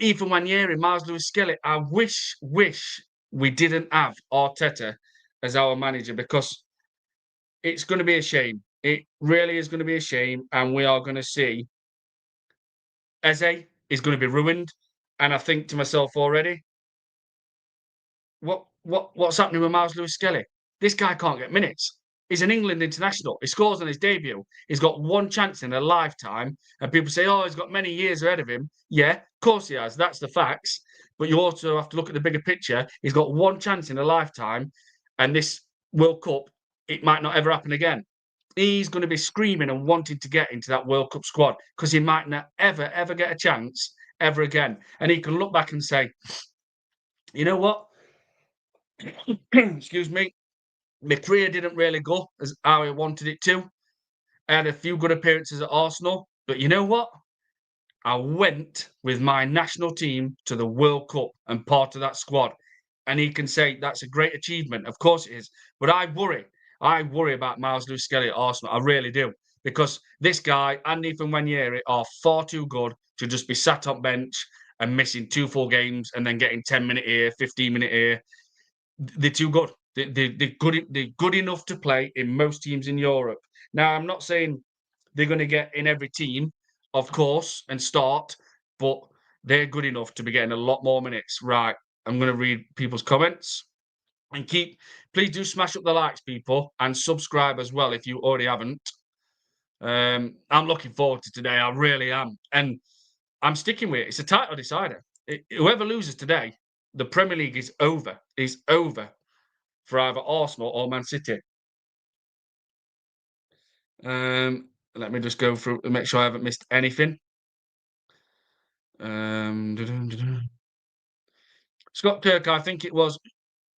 Even Wanyeri, Miles Lewis-Skelly. I wish we didn't have Arteta as our manager, because it's going to be a shame. It really is going to be a shame, and we are going to see Eze is going to be ruined. And I think to myself already, what's happening with Miles Lewis-Skelly? This guy can't get minutes. He's an England international. He scores on his debut. He's got one chance in a lifetime. And people say, oh, he's got many years ahead of him. Yeah, of course he has. That's the facts. But you also have to look at the bigger picture. He's got one chance in a lifetime. And this World Cup, it might not ever happen again. He's going to be screaming and wanting to get into that World Cup squad, because he might not ever get a chance ever again. And he can look back and say, you know what? Excuse me. My career didn't really go as how I wanted it to. I had a few good appearances at Arsenal, but you know what? I went with my national team to the World Cup and part of that squad. And he can say that's a great achievement. Of course it is. But I worry. I worry about Miles Lewis-Skelly at Arsenal. I really do. Because this guy and Nathan Wanyeri are far too good to just be sat on bench and missing 2 full games and then getting 10-minute here, 15-minute here. They're too good. They're good enough to play in most teams in Europe. Now, I'm not saying they're going to get in every team, of course, and start, but they're good enough to be getting a lot more minutes. Right, I'm going to read people's comments. And please do smash up the likes, people, and subscribe as well if you already haven't. I'm looking forward to today. I really am. And I'm sticking with it. It's a title decider. Whoever loses today, the Premier League is over. Is over for either Arsenal or Man City. Let me just go through and make sure I haven't missed anything. Scott Kirk, I think it was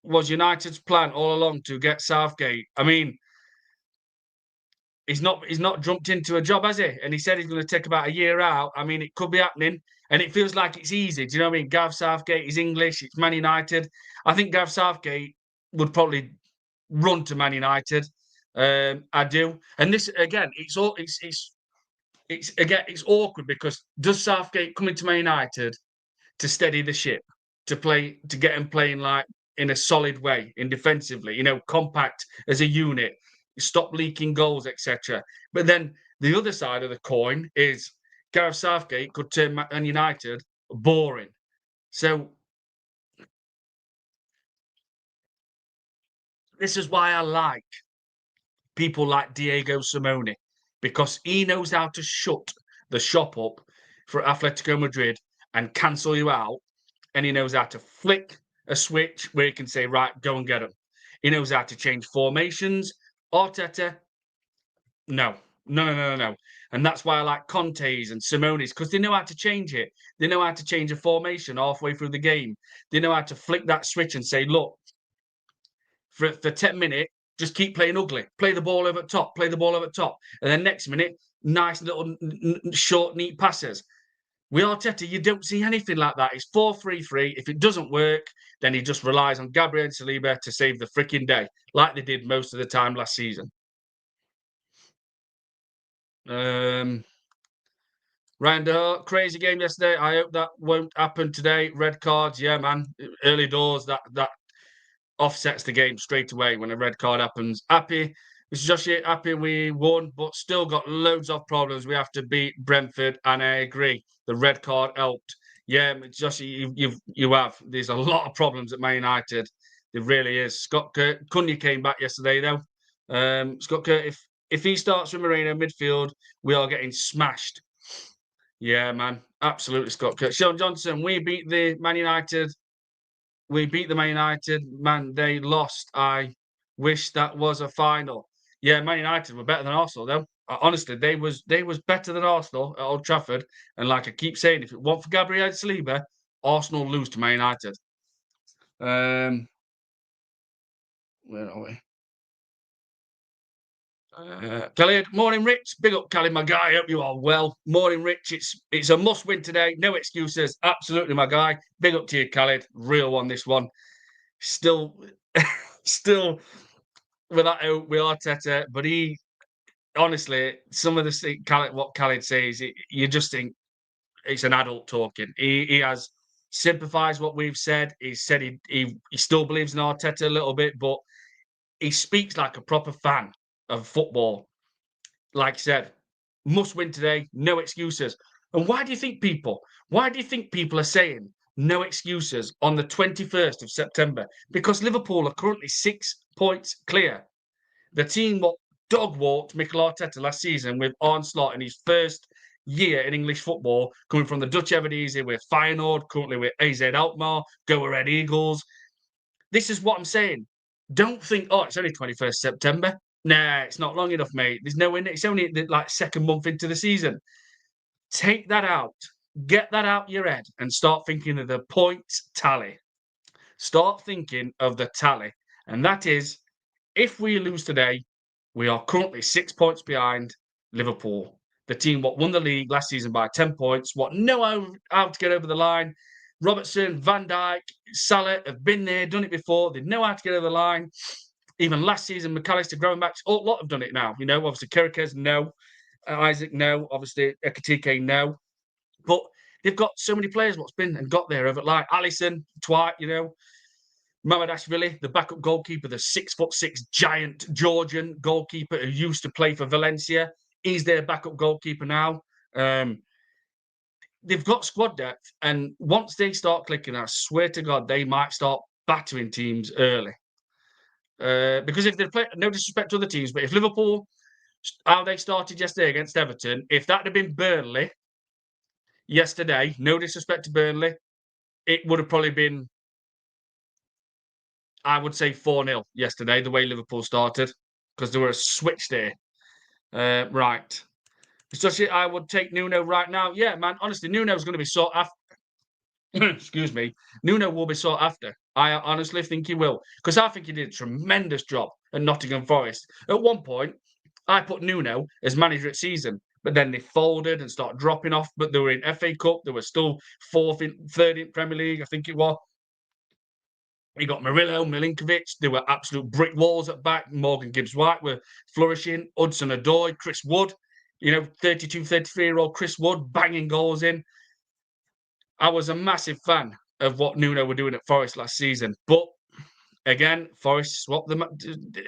United's plan all along to get Southgate. I mean, he's not jumped into a job, has he? And he said he's going to take about a year out. I mean, it could be happening, and it feels like it's easy. Do you know what I mean? Gav Southgate is English. It's Man United. I think Gav Southgate would probably run to Man United. I do. And this again, it's awkward, because does Southgate come into Man United to steady the ship, to get him playing like in a solid way, in defensively, compact as a unit, stop leaking goals, etc. But then the other side of the coin is Gareth Southgate could turn Man United boring. So this is why I like people like Diego Simeone, because he knows how to shut the shop up for Atletico Madrid and cancel you out. And he knows how to flick a switch where he can say, right, go and get them. He knows how to change formations. Arteta, no. And that's why I like Conte's and Simone's, because they know how to change it. They know how to change a formation halfway through the game. They know how to flick that switch and say, look, for 10 minutes, just keep playing ugly. Play the ball over top. Play the ball over top. And then next minute, nice little short, neat passes. With Arteta, you don't see anything like that. It's 4-3-3. If it doesn't work, then he just relies on Gabriel and Saliba to save the freaking day, like they did most of the time last season. Ryan crazy game yesterday. I hope that won't happen today. Red cards, yeah, man. Early doors, that offsets the game straight away when a red card happens. Happy, Mr. Joshi, happy we won, but still got loads of problems. We have to beat Brentford, and I agree. The red card helped. Yeah, Joshi, you have. There's a lot of problems at Man United. There really is. Scott Cunha came back yesterday though. Scott Kurt, if he starts with Moreno midfield, we are getting smashed. Yeah, man, absolutely, Scott Kurt. Sean Johnson, we beat the Man United. We beat the Man United. Man, they lost. I wish that was a final. Yeah, Man United were better than Arsenal, though. Honestly, they was better than Arsenal at Old Trafford. And like I keep saying, if it weren't for Gabriel Saliba, Arsenal lose to Man United. Where are we? Khalid, morning, Rich. Big up, Khalid, my guy. Hope you are well. Morning, Rich. It's a must win today. No excuses. Absolutely, my guy. Big up to you, Khalid. Real one, this one. Still, still with that out with Arteta, but he honestly, some of the what Khalid says, you just think it's an adult talking. He has sympathised what we've said. He said he still believes in Arteta a little bit, but he speaks like a proper fan of football. Like I said, must win today, no excuses. And why do you think people? Why do you think people are saying no excuses on the 21st of September? Because Liverpool are currently 6 points clear. The team what dog walked Mikel Arteta last season with Arne Slot in his first year in English football, coming from the Dutch Eredivisie with Feyenoord, currently with AZ Alkmaar, Go Red Eagles. This is what I'm saying. Don't think, oh, it's only 21st September. Nah, it's not long enough, mate. There's no in it. It's only the second month into the season. Take that out. Get that out your head and start thinking of the points tally. Start thinking of the tally. And that is, if we lose today, we are currently 6 points behind Liverpool, the team what won the league last season by 10 points, what know how to get over the line. Robertson, Van Dijk, Salah have been there, done it before. They know how to get over the line. Even last season, McAllister, Growing-Max, a lot have done it now. You know, obviously, Kirikes, no. Isaac, no. Obviously, Ekatike, no. But they've got so many players what's been and got there over the line. Alisson, Dwight, you know. Mamadashvili, the backup goalkeeper, the 6'6" giant Georgian goalkeeper who used to play for Valencia. He's their backup goalkeeper now. They've got squad depth, and once they start clicking, I swear to God, they might start battering teams early. Because if they play, no disrespect to other teams, but if Liverpool, how they started yesterday against Everton, if that had been Burnley yesterday, no disrespect to Burnley, it would have probably been, I would say 4-0 yesterday, the way Liverpool started, because there were a switch there. Right. Especially, I would take Nuno right now. Yeah, man, honestly, Nuno's going to be sought after. Excuse me. Nuno will be sought after. I honestly think he will, because I think he did a tremendous job at Nottingham Forest. At one point, I put Nuno as manager at season, but then they folded and started dropping off. But they were in FA Cup. They were still third in Premier League, I think it was. You got Murillo, Milinkovic. They were absolute brick walls at back. Morgan Gibbs-White were flourishing. Hudson-Odoi, Chris Wood, 32, 33-year-old Chris Wood banging goals in. I was a massive fan of what Nuno were doing at Forest last season. But again, Forest swapped them.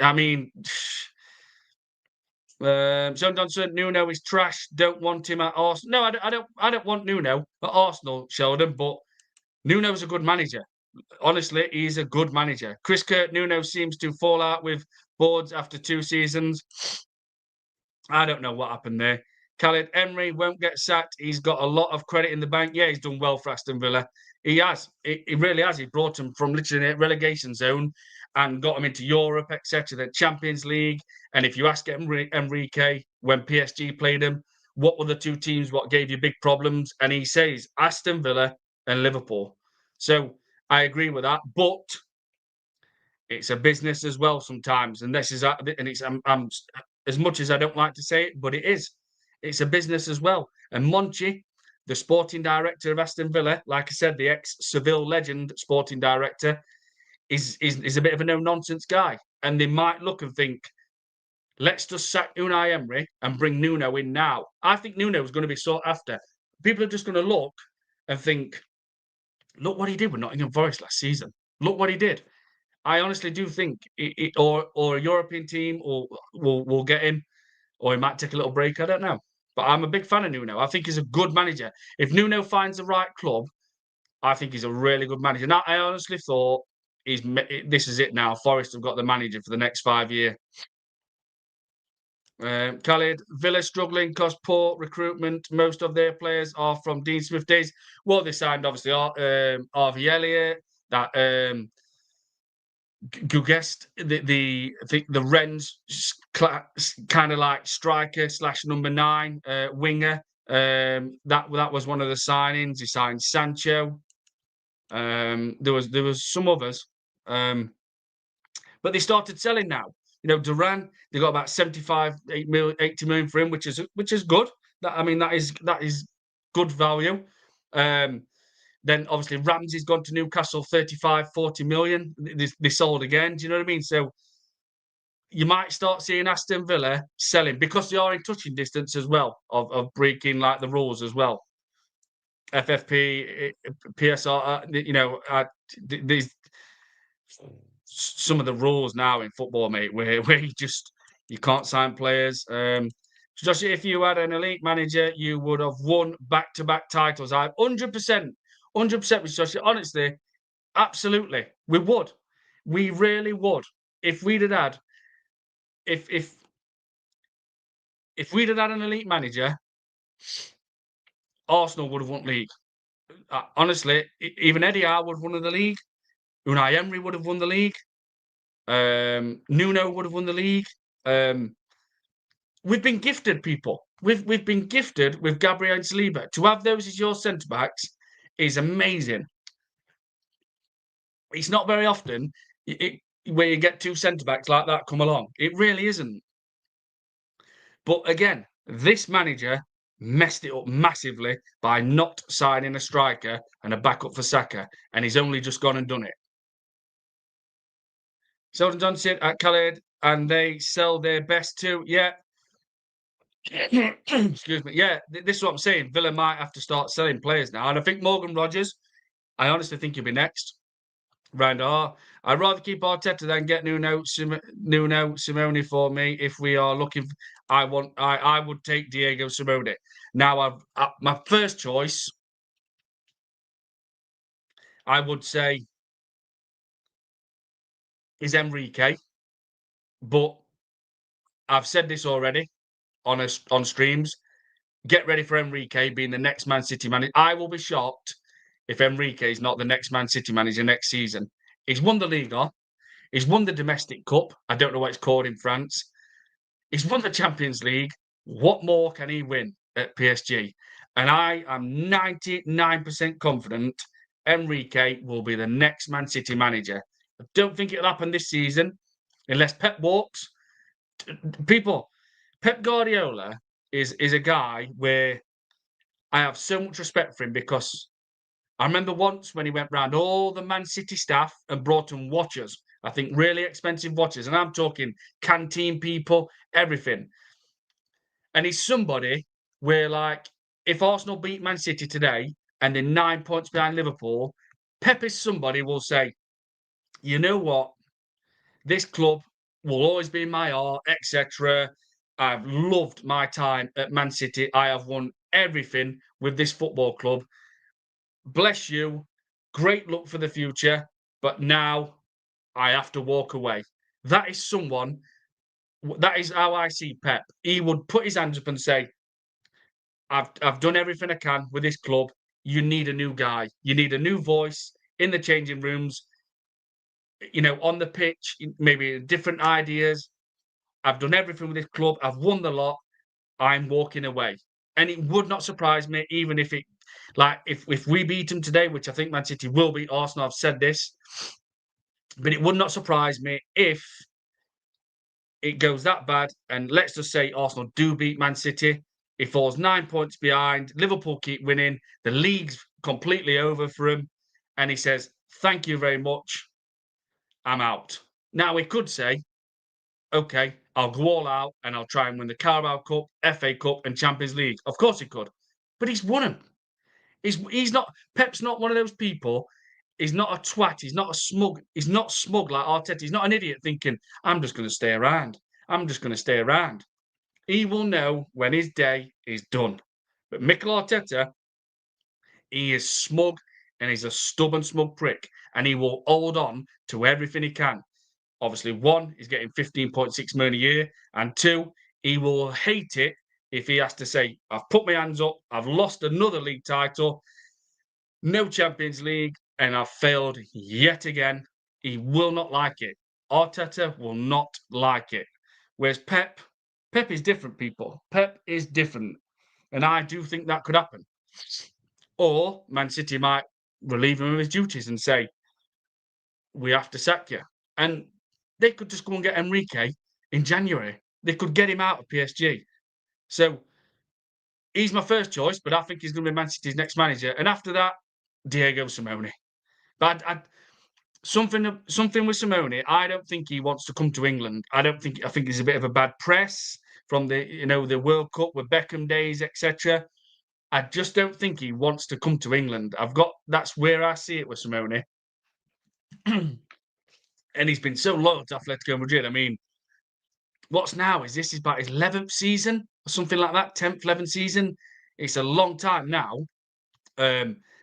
I mean, John Johnson, Nuno is trash. Don't want him at Arsenal. No, I don't want Nuno at Arsenal, Sheldon. But Nuno's a good manager. Honestly, he's a good manager. Chris Kirk, Nuno seems to fall out with boards after 2 seasons. I don't know what happened there. Khalid Emery won't get sacked. He's got a lot of credit in the bank. Yeah, he's done well for Aston Villa. He has. He really has. He brought him from literally a relegation zone and got him into Europe, etc., the Champions League. And if you ask Enrique when PSG played him, what were the 2 teams what gave you big problems? And he says Aston Villa and Liverpool. So I agree with that, but it's a business as well sometimes, and this is and it's I'm as much as I don't like to say it, but it is. It's a business as well. And Monchi, the sporting director of Aston Villa, like I said, the ex-Seville legend sporting director, is a bit of a no-nonsense guy, and they might look and think, let's just sack Unai Emery and bring Nuno in now. I think Nuno is going to be sought after. People are just going to look and think, look what he did with Nottingham Forest last season. Look what he did. I honestly do think or a European team will get him, or he might take a little break. I don't know. But I'm a big fan of Nuno. I think he's a good manager. If Nuno finds the right club, I think he's a really good manager. Now, I honestly thought this is it now. Forest have got the manager for the next 5 years. Khalid, Villa struggling because poor recruitment. Most of their players are from Dean Smith days. Well, they signed obviously Harvey Elliott, that Gugest, the Rennes kind of like striker / number 9 winger. That was one of the signings. He signed Sancho. There was some others. But they started selling now. Duran, they got about 75, 80 million for him, which is good. That is good value. Then obviously Ramsey's gone to Newcastle, 35, 40 million. They sold again. Do you know what I mean? So you might start seeing Aston Villa selling because they are in touching distance as well of breaking like the rules as well. FFP, PSR, these some of the rules now in football, mate, where you can't sign players. Josh, if you had an elite manager, you would have won back-to-back titles. I 100%, 100% with Josh. Honestly, absolutely, we would. We really would. If we'd have had, if we'd have had an elite manager, Arsenal would have won league. Honestly, even Eddie Howe would have won the league. Unai Emery would have won the league. Nuno would have won the league. We've been gifted, people. We've been gifted with Gabriel and Saliba. To have those as your centre backs is amazing. It's not very often where you get two centre backs like that come along. It really isn't. But again, this manager messed it up massively by not signing a striker and a backup for Saka, and he's only just gone and done it. Sheldon Johnson at Khaled, and they sell their best too. Yeah. Excuse me. Yeah, this is what I'm saying. Villa might have to start selling players now. And I think Morgan Rogers, I honestly think he'll be next. I'd rather keep Arteta than get Nuno Simone for me. If we are looking, I would take Diego Simone. Now, my first choice, I would say, is Enrique. But I've said this already on streams. Get ready for Enrique being the next Man City manager. I will be shocked if Enrique is not the next Man City manager next season. He's won the Liga. He's won the Domestic Cup. I don't know what it's called in France. He's won the Champions League. What more can he win at PSG? And I am 99% confident Enrique will be the next Man City manager. I don't think it'll happen this season unless Pep walks. People, Pep Guardiola is a guy where I have so much respect for him because I remember once when he went round all the Man City staff and brought them watches. I think really expensive watches. And I'm talking canteen people, everything. And he's somebody where, like, if Arsenal beat Man City today and they're 9 points behind Liverpool, Pep is somebody who will say, you know what? This club will always be in my heart, etc. I've loved my time at Man City. I have won everything with this football club. Bless you. Great luck for the future. But now I have to walk away. That is someone, that is how I see Pep. He would put his hands up and say, I've done everything I can with this club. You need a new guy. You need a new voice in the changing rooms, on the pitch, maybe different ideas. I've done everything with this club. I've won the lot. I'm walking away. And it would not surprise me, even if if we beat them today, which I think Man City will beat Arsenal. I've said this, but it would not surprise me if it goes that bad. And let's just say Arsenal do beat Man City. It falls 9 points behind. Liverpool keep winning. The league's completely over for him. And he says, thank you very much. I'm out. Now, he could say, okay, I'll go all out and I'll try and win the Carabao Cup, FA Cup, and Champions League. Of course he could. But he's won them. He's not, Pep's not one of those people. He's not a twat. He's not smug like Arteta. He's not an idiot thinking, I'm just going to stay around. I'm just going to stay around. He will know when his day is done. But Mikel Arteta, he is smug and he's a stubborn, smug prick. And he will hold on to everything he can. Obviously, one, he's getting 15.6 million a year. And two, he will hate it if he has to say, I've put my hands up, I've lost another league title, no Champions League, and I've failed yet again. He will not like it. Arteta will not like it. Whereas Pep is different, people. Pep is different. And I do think that could happen. Or Man City might relieve him of his duties and say, we have to sack you. And they could just go and get Enrique in January. They could get him out of PSG. So he's my first choice, but I think he's going to be Man City's next manager. And after that, Diego Simeone. But something with Simeone, I don't think he wants to come to England. I think he's a bit of a bad press from the World Cup with Beckham days, etc. I just don't think he wants to come to England. That's where I see it with Simeone. And he's been so loyal to Atletico Madrid. I mean, what's now? Is this about his 11th season or something like that? 10th, 11th season? It's a long time now.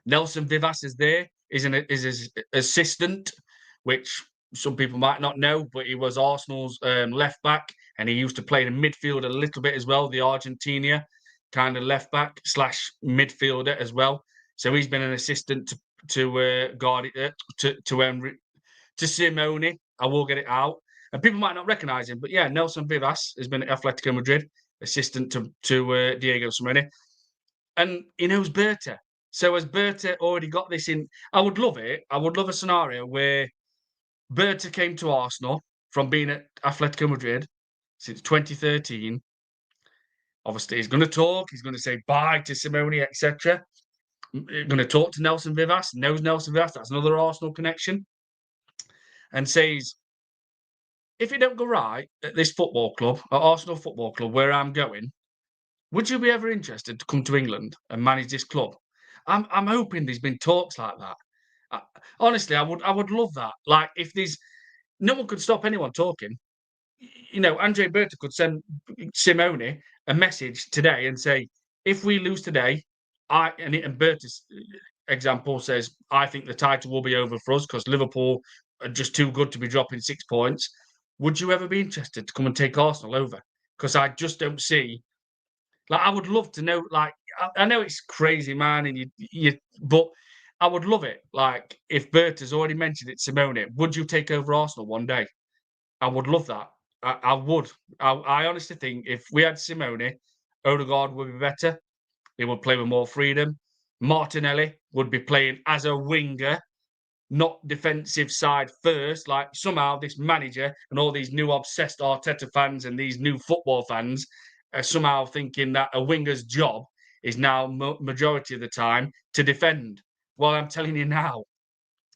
Nelson Vivas is there, is his assistant, which some people might not know, but he was Arsenal's left back, and he used to play in midfield a little bit as well, the Argentina kind of left back / midfielder as well. So he's been an assistant to Simeone. I will get it out. And people might not recognise him, but yeah, Nelson Vivas has been at Atletico Madrid, assistant to Diego Simeone. And he knows Berta. So has Berta already got this in? I would love it. I would love a scenario where Berta came to Arsenal from being at Atletico Madrid since 2013. Obviously, he's going to talk. He's going to say bye to Simeone, etc. Going to talk to Nelson Vivas. Knows Nelson Vivas. That's another Arsenal connection. And says, if it don't go right at this football club, at Arsenal Football Club, where I'm going, would you be ever interested to come to England and manage this club? I'm hoping there's been talks like that. Honestly, I would love that. Like, if there's no one could stop anyone talking. Andre Berta could send Simeone a message today and say, if we lose today, and Berta's example says, I think the title will be over for us because Liverpool are just too good to be dropping 6 points. Would you ever be interested to come and take Arsenal over? Because I just don't see. Like, I would love to know. Like, I know it's crazy, man, and but I would love it. Like, if Berta's already mentioned it, Simeone, would you take over Arsenal one day? I would love that. I would. I honestly think if we had Simeone, Odegaard would be better. He would play with more freedom. Martinelli would be playing as a winger, not defensive side first. Like, somehow this manager and all these new obsessed Arteta fans and these new football fans are somehow thinking that a winger's job is now majority of the time to defend. Well, I'm telling you now,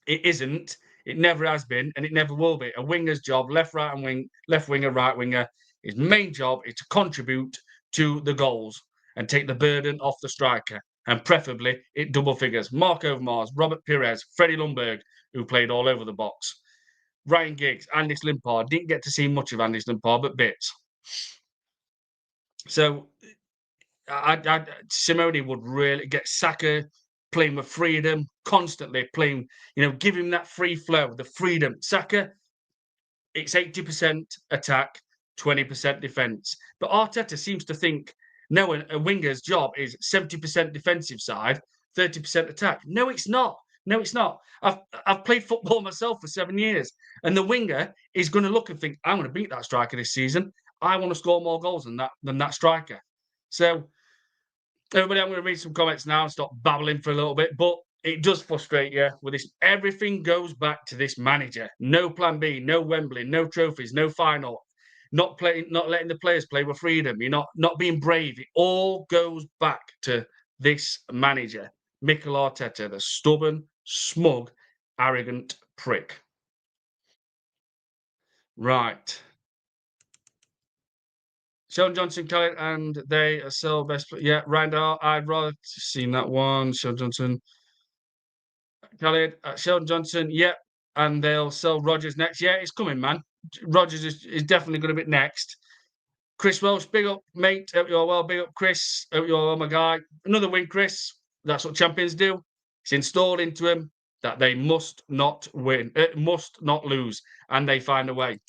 it isn't. It never has been, and it never will be. A winger's job, left winger, right winger, his main job is to contribute to the goals and take the burden off the striker, and preferably it double figures. Mark Overmars, Robert Pires, Freddie Ljungberg, who played all over the box. Ryan Giggs, Andy Limpard. Didn't get to see much of Andy Limpard, but bits. So Simeone would really get Saka playing with freedom, constantly playing, give him that free flow, the freedom. Saka, it's 80% attack, 20% defence. But Arteta seems to think, no, a winger's job is 70% defensive side, 30% attack. No, it's not. No, it's not. I've played football myself for 7 years, and the winger is going to look and think, I'm going to beat that striker this season. I want to score more goals than that striker. So, everybody, I'm going to read some comments now and stop babbling for a little bit, but it does frustrate you with this. Everything goes back to this manager. No plan B, no Wembley, no trophies, no final, not letting the players play with freedom. You're not being brave. It all goes back to this manager, Mikel Arteta, the stubborn, smug, arrogant prick. Right. Sheldon Johnson, Khaled, and they sell best. Yeah, Randall, I'd rather seen that one. Sheldon Johnson, Khaled, Sheldon Johnson, yep. And they'll sell Rodgers next. Yeah, it's coming, man. Rodgers is definitely going to be next. Chris Welsh, big up, mate. Hope you're well. Big up, Chris. Hope you're well, my guy. Another win, Chris. That's what champions do. It's installed into them that they must not win, must not lose, and they find a way.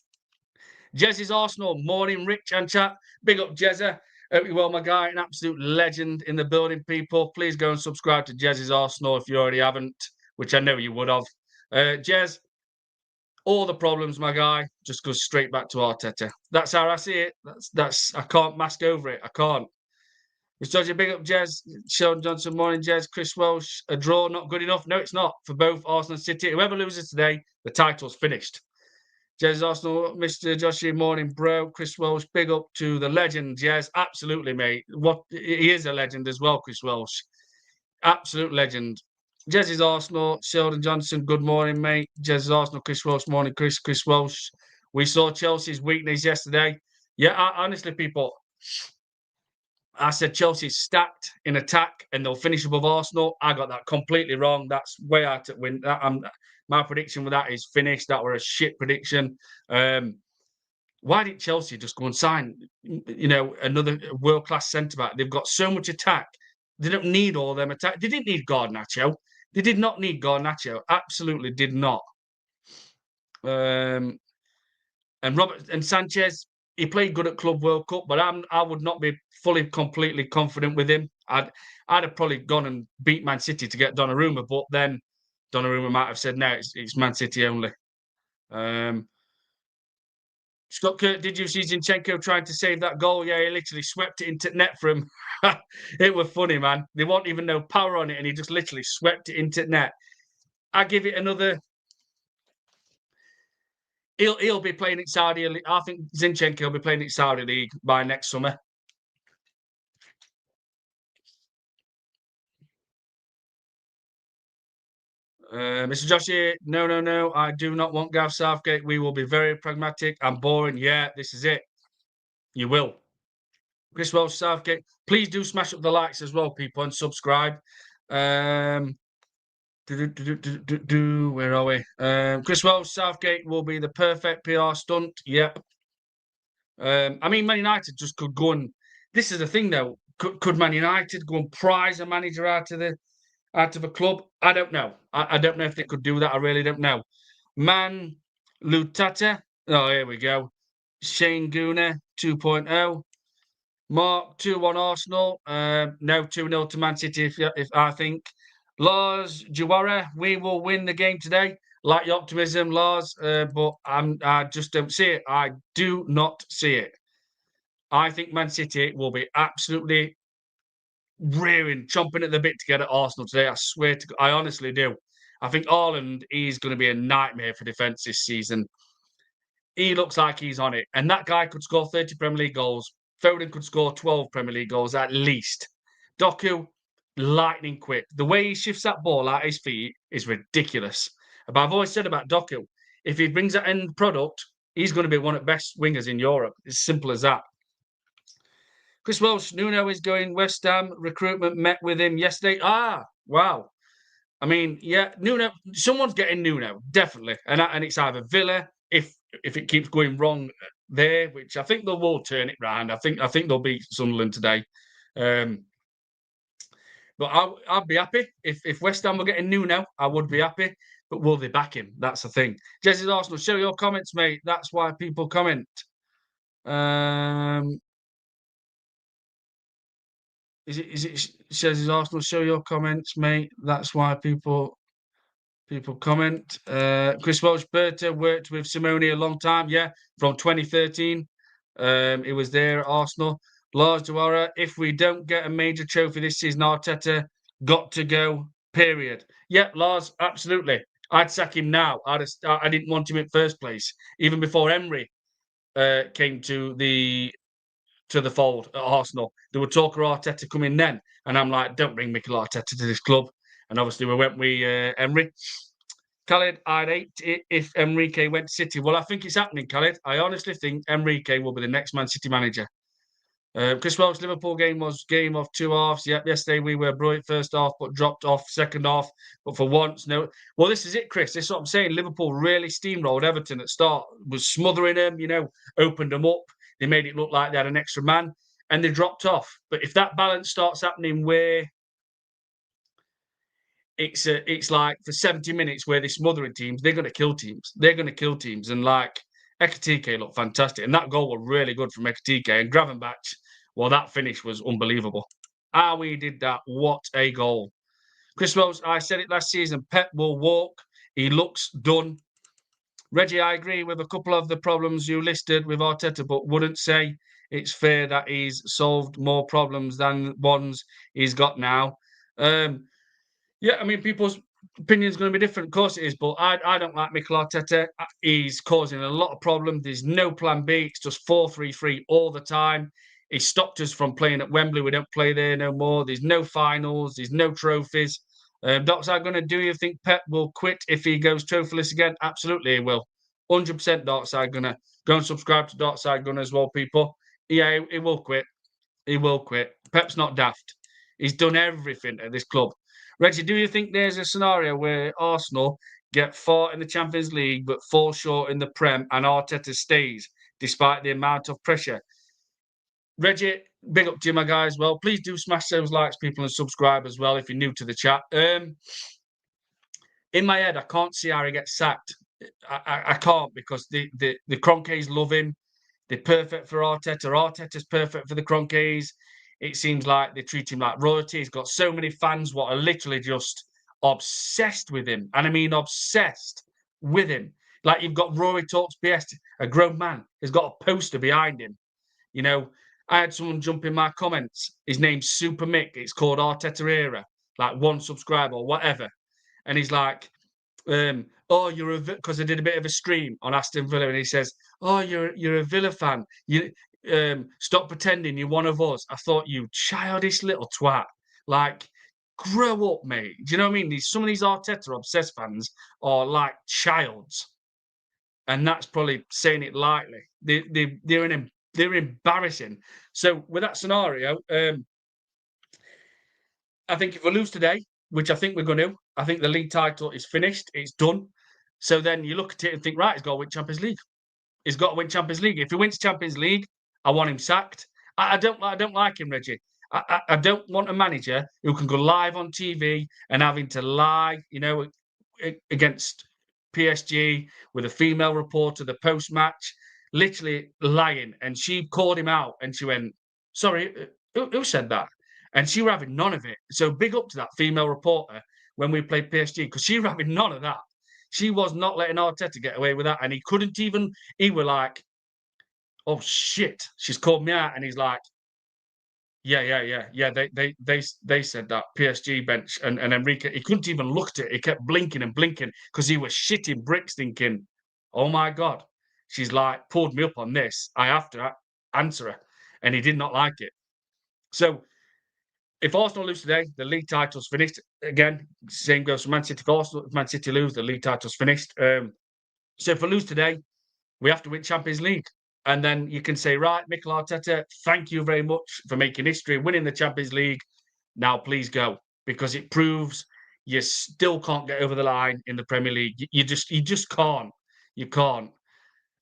Jez's Arsenal, morning, Rich and chat. Big up, Jezza. Hope you're well, my guy. An absolute legend in the building, people. Please go and subscribe to Jez's Arsenal if you already haven't, which I know you would have. Jez, all the problems, my guy, just goes straight back to Arteta. That's how I see it. That's I can't mask over it. I can't. It's Georgia, big up, Jez. Sheldon Johnson, morning, Jez. Chris Welsh, a draw, not good enough. No, it's not for both Arsenal and City. Whoever loses today, the title's finished. Jez Arsenal, Mr. Joshie, morning, bro. Chris Welsh, big up to the legend. Yes, absolutely, mate. He is a legend as well, Chris Welsh. Absolute legend. Jez's Arsenal, Sheldon Johnson, good morning, mate. Jez's Arsenal, Chris Welsh, morning, Chris Welsh. We saw Chelsea's weakness yesterday. Yeah, honestly, people, I said Chelsea's stacked in attack and they'll finish above Arsenal. I got that completely wrong. That's way out to win. My prediction with that is finished. That were a shit prediction. Why didn't Chelsea just go and sign, another world-class centre-back? They've got so much attack. They don't need all them attack. They didn't need Garnacho. They did not need Garnacho. Absolutely did not. And Robert and Sanchez, he played good at Club World Cup, but I would not be completely confident with him. I'd have probably gone and beat Man City to get Donnarumma, but then Donnarumma might have said, no, it's Man City only. Scott Kirk, did you see Zinchenko trying to save that goal? Yeah, he literally swept it into net for him. It was funny, man. There wasn't even no power on it, and he just literally swept it into net. I give it another. He'll be playing at Saudi League. I think Zinchenko will be playing at Saudi League by next summer. Mr. Joshie, no. I do not want Gav Southgate. We will be very pragmatic and boring. Yeah, this is it. You will. Chris Welsh, Southgate. Please do smash up the likes as well, people, and subscribe. Where are we? Chris Welsh, Southgate will be the perfect PR stunt. Yep. I mean, Man United just could go and. This is the thing, though. Could Man United go and prize a manager out of a club? I don't know. I don't know if they could do that. I really don't know. Man Lutata. Oh, here we go. Shane Gooner 2.0. Mark 2-1 Arsenal. No 2-0 to Man City. If I think Lars Jawara, we will win the game today. Like your optimism, Lars, but I just don't see it. I do not see it. I think Man City will be absolutely rearing, chomping at the bit to get at Arsenal today. I swear to God, I honestly do. I think Haaland is going to be a nightmare for defence this season. He looks like he's on it. And that guy could score 30 Premier League goals. Foden could score 12 Premier League goals at least. Doku, lightning quick. The way he shifts that ball out his feet is ridiculous. But I've always said about Doku, if he brings that end product, he's going to be one of the best wingers in Europe. It's simple as that. Chris Welsh, Nuno is going West Ham. Recruitment met with him yesterday. Wow. I mean, yeah, Nuno, someone's getting Nuno, definitely. And it's either Villa, if it keeps going wrong there, which I think they will turn it round. I think they'll beat Sunderland today. But I'd be happy if West Ham were getting Nuno. I would be happy. But will they back him? That's the thing. Jesse's Arsenal, show your comments, mate. That's why people comment. Is it Jesse's Arsenal? Show your comments, mate. That's why people comment. Chris Welsh, Berta worked with Simone a long time. Yeah, from 2013. It was there at Arsenal. Lars Jawara, if we don't get a major trophy this season, Arteta got to go, period. Yeah, Lars, absolutely. I'd sack him now. I didn't want him in first place, even before Emery came to the fold at Arsenal. There were talk of Arteta coming then, and I'm like, don't bring Mikel Arteta to this club. And obviously, we went with Emery. Khaled, I'd hate it if Enrique went to City. Well, I think it's happening, Khaled. I honestly think Enrique will be the next Man City manager. Chris Welch, Liverpool game was game of two halves. Yep, yesterday we were brilliant first half, but dropped off second half. But for once, no. Well, this is it, Chris. This is what I'm saying. Liverpool really steamrolled Everton at start, was smothering them, opened them up. They made it look like they had an extra man, and they dropped off. But if that balance starts happening where it's like for 70 minutes where they're smothering teams, they're going to kill teams. They're going to kill teams. And like Ekitike looked fantastic. And that goal was really good from Ekitike. And Gravenbach, well, that finish was unbelievable. How we did that. What a goal. Chris Wells, I said it last season, Pep will walk. He looks done. Reggie, I agree with a couple of the problems you listed with Arteta, but wouldn't say it's fair that he's solved more problems than ones he's got now. Yeah, I mean, opinion's going to be different. Of course it is, but I don't like Mikel Arteta. He's causing a lot of problems. There's no plan B. It's just 4-3-3 all the time. He stopped us from playing at Wembley. We don't play there no more. There's no finals. There's no trophies. Dockside going to do you think Pep will quit if he goes trophyless again? Absolutely, he will. 100% Dockside going to go and subscribe to Dockside Gunner as well, people. Yeah, he will quit. He will quit. Pep's not daft. He's done everything at this club. Reggie, do you think there's a scenario where Arsenal get far in the Champions League but fall short in the Prem and Arteta stays despite the amount of pressure? Reggie, big up to you, my guys. Well, please do smash those likes, people, and subscribe as well if you're new to the chat. In my head, I can't see how he gets sacked. I can't because the Kroenkes love him. They're perfect for Arteta. Arteta's perfect for the Kroenkes. It seems like they treat him like royalty. He's got so many fans what are literally just obsessed with him. And I mean obsessed with him. Like you've got Rory Talks BS, a grown man. He's got a poster behind him. You know, I had someone jump in my comments. His name's Super Mick. It's called Arteta Era. Like one subscriber or whatever. And he's like, oh, you're a because I did a bit of a stream on Aston Villa, and he says, oh, you're a Villa fan. You stop pretending you're one of us. I thought you childish little twat. Like, grow up, mate. Do you know what I mean? Some of these Arteta obsessed fans are like childs, and that's probably saying it lightly. They're embarrassing. So with that scenario, I think if we lose today, which I think we're going to, I think the league title is finished. It's done. So then you look at it and think, right, he's got to win Champions League. He's got to win Champions League. If he wins Champions League, I want him sacked. I don't like him, Reggie. I don't want a manager who can go live on TV and having to lie, against PSG with a female reporter, the post-match, literally lying. And she called him out and she went, sorry, who said that? And she were having none of it. So big up to that female reporter when we played PSG, because she were having none of that. She was not letting Arteta get away with that. And he couldn't even, he were like, oh shit, she's called me out. And he's like, yeah. They said that PSG bench and Enrique, he couldn't even look at it. He kept blinking and blinking because he was shitting bricks thinking, oh my God, she's like pulled me up on this. I have to answer her. And he did not like it. So if Arsenal lose today, the league title's finished. Again, same goes for Man City. If Man City lose, the league title's finished. So if we lose today, we have to win Champions League. And then you can say, right, Mikel Arteta, thank you very much for making history, winning the Champions League. Now, please go. Because it proves you still can't get over the line in the Premier League. You just can't. You can't.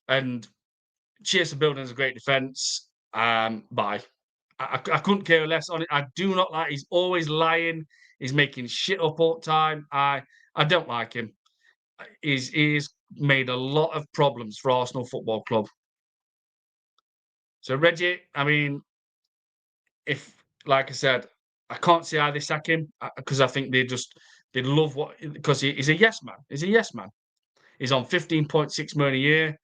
And cheers for building a great defence. Bye. I couldn't care less on it. I do not like. He's always lying. He's making shit up all the time. I don't like him. He's made a lot of problems for Arsenal Football Club. So Reggie, I mean, if like I said, I can't see how they sack him because I think they love what because he's a yes man. He's a yes man. He's on 15.6 million a year.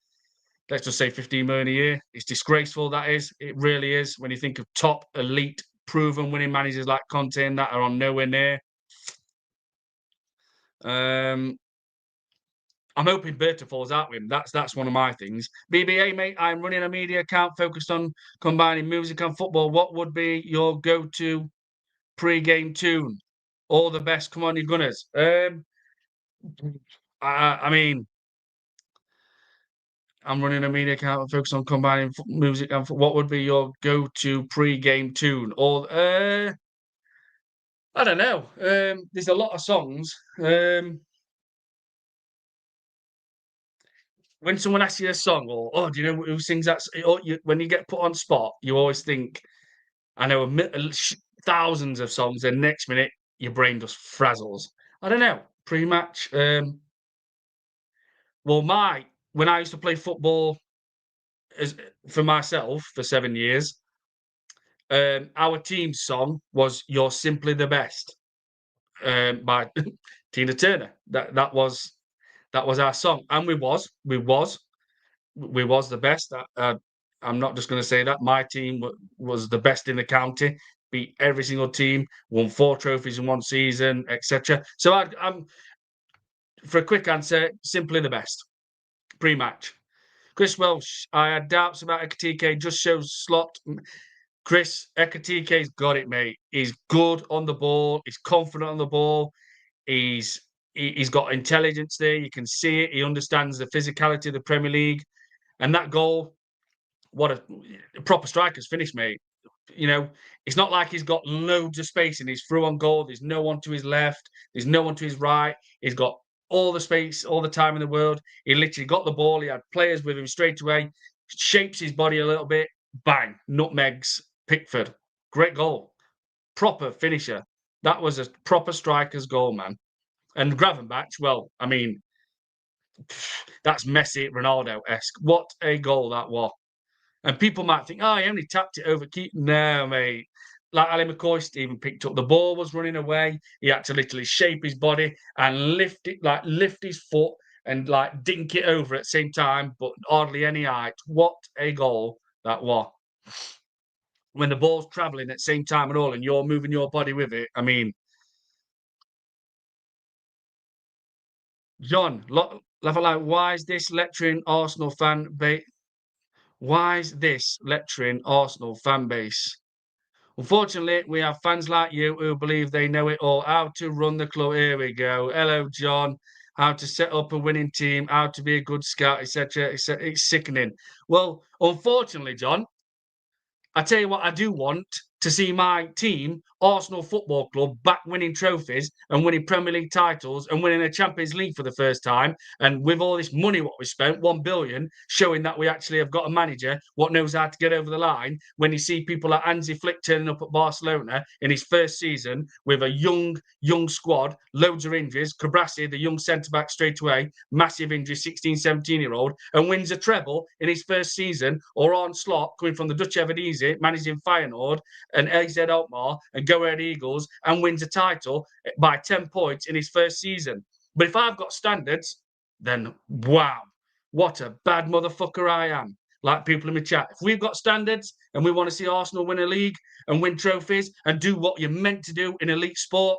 Let's just say 15 million a year. It's disgraceful, that is. It really is. When you think of top, elite, proven winning managers like Conte and that are on nowhere near. I'm hoping Berta falls out with him. That's one of my things. BBA, mate, I'm running a media account focused on combining music and football. What would be your go-to pre-game tune? All the best. Come on, you Gunners. I mean, I'm running a media account focused on combining music and what would be your go-to pre-game tune? Or I don't know. There's a lot of songs. When someone asks you a song, or oh, do you know who sings that? When you get put on spot, you always think, I know thousands of songs, and next minute your brain just frazzles. I don't know. Pre-match. Well, when I used to play football for myself for 7 years, our team song was "You're Simply the Best" by Tina Turner. That was our song, and we was the best. I'm not just going to say that. My team was the best in the county, beat every single team, won 4 trophies in one season, etc. So for a quick answer, simply the best. Pre-match. Chris Welsh, I had doubts about Ekatike, just shows slot. Chris, Ekatike's got it, mate. He's good on the ball. He's confident on the ball. He's got intelligence there. You can see it. He understands the physicality of the Premier League. And that goal, what a proper striker's finish, mate. You know, it's not like he's got loads of space and he's through on goal. There's no one to his left. There's no one to his right. He's got all the space, all the time in the world. He literally got the ball. He had players with him straight away. Shapes his body a little bit. Bang. Nutmegs. Pickford. Great goal. Proper finisher. That was a proper striker's goal, man. And Gravenbach, well, I mean, that's Messi, Ronaldo-esque. What a goal that was. And people might think, oh, he only tapped it over keep. No, mate. Like Ali McCoy even picked up the ball, was running away. He had to literally shape his body and lift it, like lift his foot and like dink it over at the same time, but hardly any height. What a goal that was. When the ball's travelling at the same time and all, and you're moving your body with it. I mean, John, why is this lecturing Arsenal fan base? Why is this lecturing Arsenal fan base? Unfortunately, we have fans like you who believe they know it all. How to run the club. Here we go. Hello, John. How to set up a winning team, how to be a good scout, etc. It's sickening. Well, unfortunately, John, I tell you what, I do want to see my team, Arsenal Football Club, back winning trophies and winning Premier League titles and winning a Champions League for the first time. And with all this money what we spent, 1 billion, showing that we actually have got a manager what knows how to get over the line. When you see people like Hansi Flick turning up at Barcelona in his first season with a young squad, loads of injuries, Cabrassi, the young centre-back straight away, massive injury, 16, 17-year-old, and wins a treble in his first season, or on Slot, coming from the Dutch Eredivisie, managing Feyenoord, and AZ Alkmaar and Go Ahead Eagles and wins a title by 10 points in his first season. But if I've got standards, then wow, what a bad motherfucker I am. Like people in the chat. If we've got standards and we want to see Arsenal win a league and win trophies and do what you're meant to do in elite sport,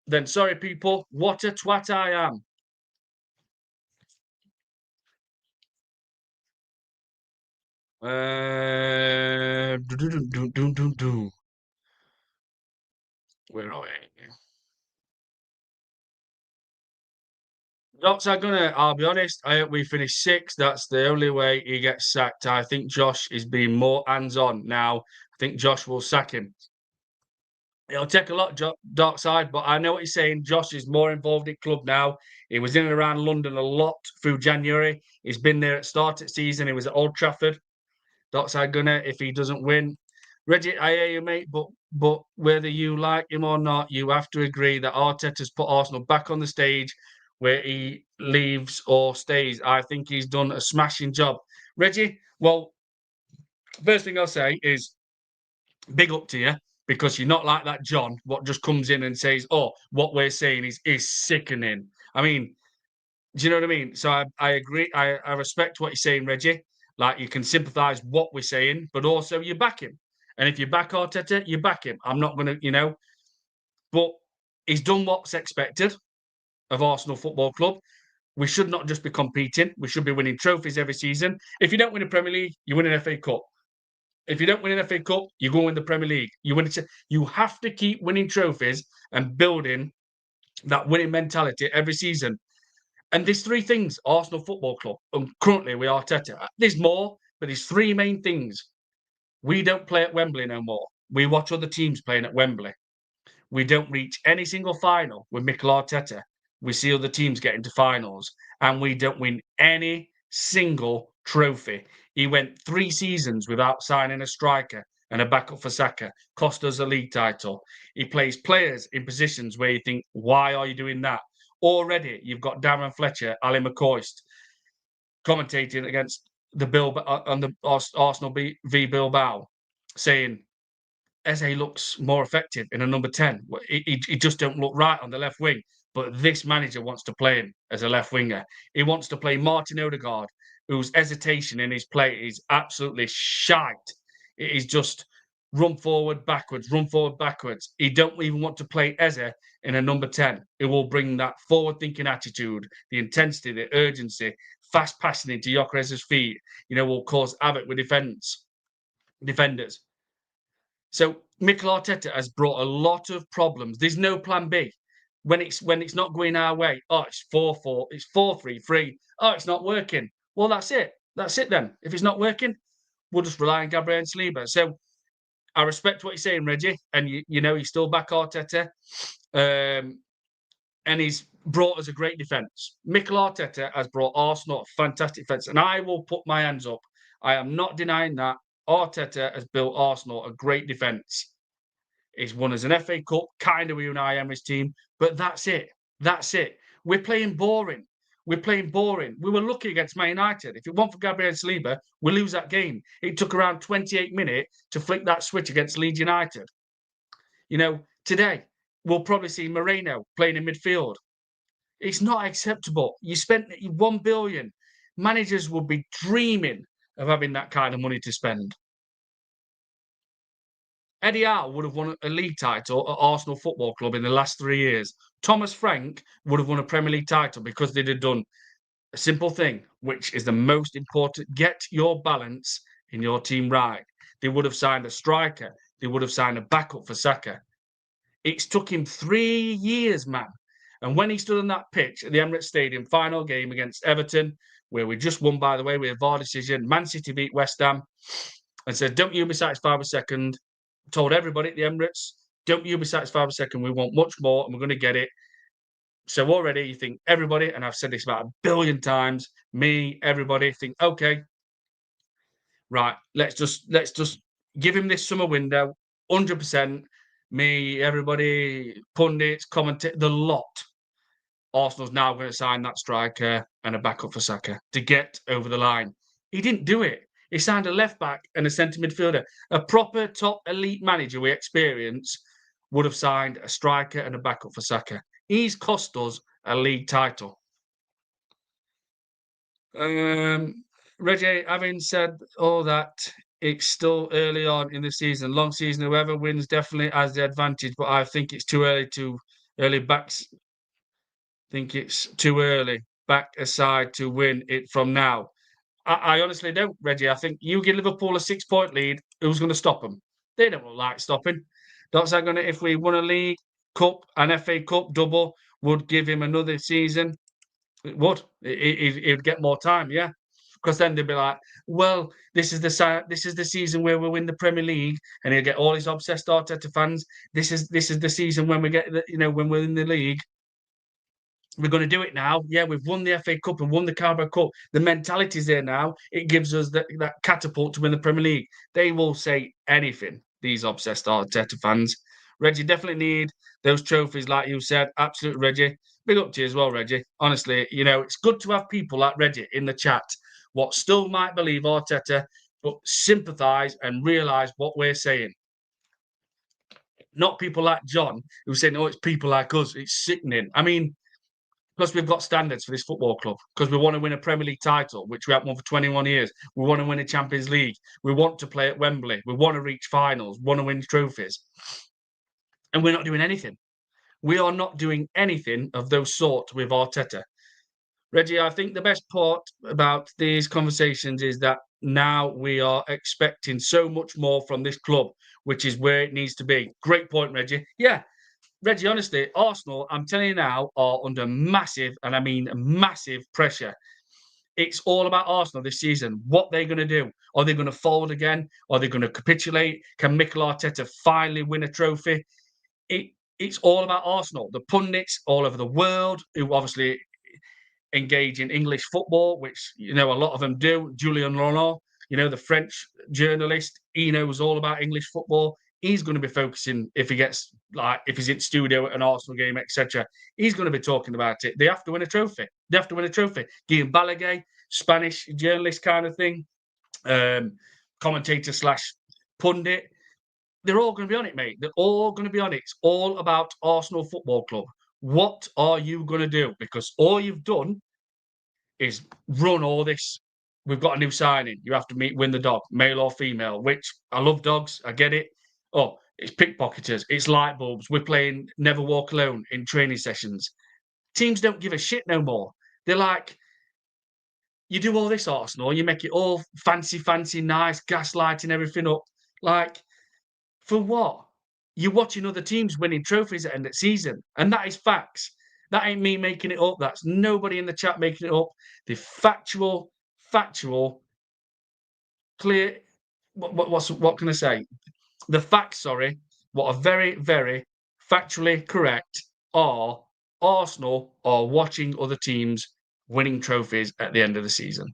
then sorry, people, what a twat I am. Where are we? I'll be honest, I hope we finish sixth. That's the only way he gets sacked. I think Josh is being more hands-on now. I think Josh will sack him. It'll take a lot, dark side, but I know what he's saying. Josh is more involved in club now. He was in and around London a lot through January. He's been there at start of season. He was at Old Trafford. Dark side Gunner, if he doesn't win. Reggie, I hear you, mate, but whether you like him or not, you have to agree that Arteta's put Arsenal back on the stage where he leaves or stays. I think he's done a smashing job. Reggie, well, first thing I'll say is big up to you because you're not like that John, what just comes in and says, oh, what we're saying is sickening. I mean, do you know what I mean? So I agree. I respect what you're saying, Reggie. Like you can sympathise what we're saying, but also you back him. And if you back Arteta, you back him. I'm not going to, but he's done what's expected of Arsenal Football Club. We should not just be competing. We should be winning trophies every season. If you don't win a Premier League, you win an FA Cup. If you don't win an FA Cup, you go win the Premier League. You have to keep winning trophies and building that winning mentality every season. And there's three things, Arsenal Football Club, and currently we are Arteta. There's more, but there's three main things. We don't play at Wembley no more. We watch other teams playing at Wembley. We don't reach any single final with Mikel Arteta. We see other teams get into finals, and we don't win any single trophy. He went 3 seasons without signing a striker and a backup for Saka, cost us a league title. He plays players in positions where you think, why are you doing that? Already, you've got Darren Fletcher, Ali McCoist, commentating against the on the Arsenal v Bilbao, saying Eze looks more effective in a number 10. He just don't look right on the left wing. But this manager wants to play him as a left winger. He wants to play Martin Odegaard, whose hesitation in his play is absolutely shite. It is just run forward, backwards, run forward, backwards. He don't even want to play Eze in a number 10. It will bring that forward-thinking attitude, the intensity, the urgency, fast passing into Gyökeres's feet, will cause havoc with defenders. So Mikel Arteta has brought a lot of problems. There's no plan B. When it's not going our way, it's 4-4, it's 4-3-3. It's not working. Well, that's it. That's it then. If it's not working, we'll just rely on Gabriel and Saliba. So I respect what you're saying, Reggie, and he's still back Arteta, and he's brought us a great defence. Mikel Arteta has brought Arsenal a fantastic defence, and I will put my hands up. I am not denying that Arteta has built Arsenal a great defence. He's won us an FA Cup, kind of with Unai Emery's team, but that's it. That's it. We're playing boring. We're playing boring. We were lucky against Man United. If it weren't for Gabriel Saliba, we lose that game. It took around 28 minutes to flick that switch against Leeds United. Today, we'll probably see Moreno playing in midfield. It's not acceptable. You spent 1 billion. Managers would be dreaming of having that kind of money to spend. Eddie Howe would have won a league title at Arsenal Football Club in the last 3 years. Thomas Frank would have won a Premier League title because they'd have done a simple thing, which is the most important. Get your balance in your team right. They would have signed a striker. They would have signed a backup for Saka. It's took him 3 years, man. And when he stood on that pitch at the Emirates Stadium, final game against Everton, where we just won, by the way, with a VAR decision, Man City beat West Ham, and said, don't you be satisfied with second. Told everybody at the Emirates, don't you be satisfied with second. We want much more, and we're going to get it. So already you think everybody, and I've said this about 1 billion times, me, everybody think, okay, right, let's just give him this summer window, 100%. Me, everybody, pundits, commentate, the lot. Arsenal's now going to sign that striker and a backup for Saka to get over the line. He didn't do it. He signed a left back and a centre midfielder. A proper top elite manager we experience would have signed a striker and a backup for Saka. He's cost us a league title. Reggie, having said all that, it's still early on in the season. Long season, whoever wins definitely has the advantage, but I think it's too early back aside to win it from now. I honestly don't, Reggie. I think you give Liverpool a 6-point lead. Who's going to stop them? They don't like stopping. That's not going to. If we won a league cup, an FA Cup double, would give him another season. It would. He'd get more time, yeah. Because then they'd be like, well, this is the season where we win the Premier League, and he'll get all his obsessed Arteta fans. This is the season when we get when we're in the league. We're going to do it now. Yeah, we've won the FA Cup and won the Carabao Cup. The mentality's there now. It gives us that catapult to win the Premier League. They will say anything, these obsessed Arteta fans. Reggie, definitely need those trophies, like you said. Absolutely, Reggie. Big up to you as well, Reggie. Honestly, it's good to have people like Reggie in the chat, what still might believe Arteta, but sympathise and realise what we're saying. Not people like John, who's saying, it's people like us. It's sickening. I mean, because we've got standards for this football club, because we want to win a Premier League title, which we haven't won for 21 years. We want to win a Champions League. We want to play at Wembley. We want to reach finals, want to win trophies. And we're not doing anything. We are not doing anything of those sort with Arteta. Reggie, I think the best part about these conversations is that now we are expecting so much more from this club, which is where it needs to be. Great point, Reggie. Yeah. Reggie, honestly, Arsenal, I'm telling you now, are under massive, and I mean massive pressure. It's all about Arsenal this season. What they're going to do. Are they going to fold again? Are they going to capitulate? Can Mikel Arteta finally win a trophy? It's all about Arsenal. The pundits all over the world, who obviously engage in English football, which, a lot of them do. Julien Roland, the French journalist, he knows all about English football. He's going to be focusing if he's in studio at an Arsenal game, etc. He's going to be talking about it. They have to win a trophy. Guillaume Balaguer, Spanish journalist kind of thing, commentator / pundit. They're all going to be on it, mate. They're all going to be on it. It's all about Arsenal Football Club. What are you going to do? Because all you've done is run all this. We've got a new signing. You have to win the dog, male or female, which I love dogs. I get it. oh, it's pickpocketers, it's light bulbs. We're playing Never Walk Alone in training sessions. Teams don't give a shit no more. They're like, you do all this, Arsenal, you make it all fancy, nice, gaslighting everything up. Like, for what? You're watching other teams winning trophies at the end of the season, and that is facts. That ain't me making it up. That's nobody in the chat making it up. The factual, clear. What can I say? The facts, sorry, what are very, very factually correct are Arsenal are watching other teams winning trophies at the end of the season.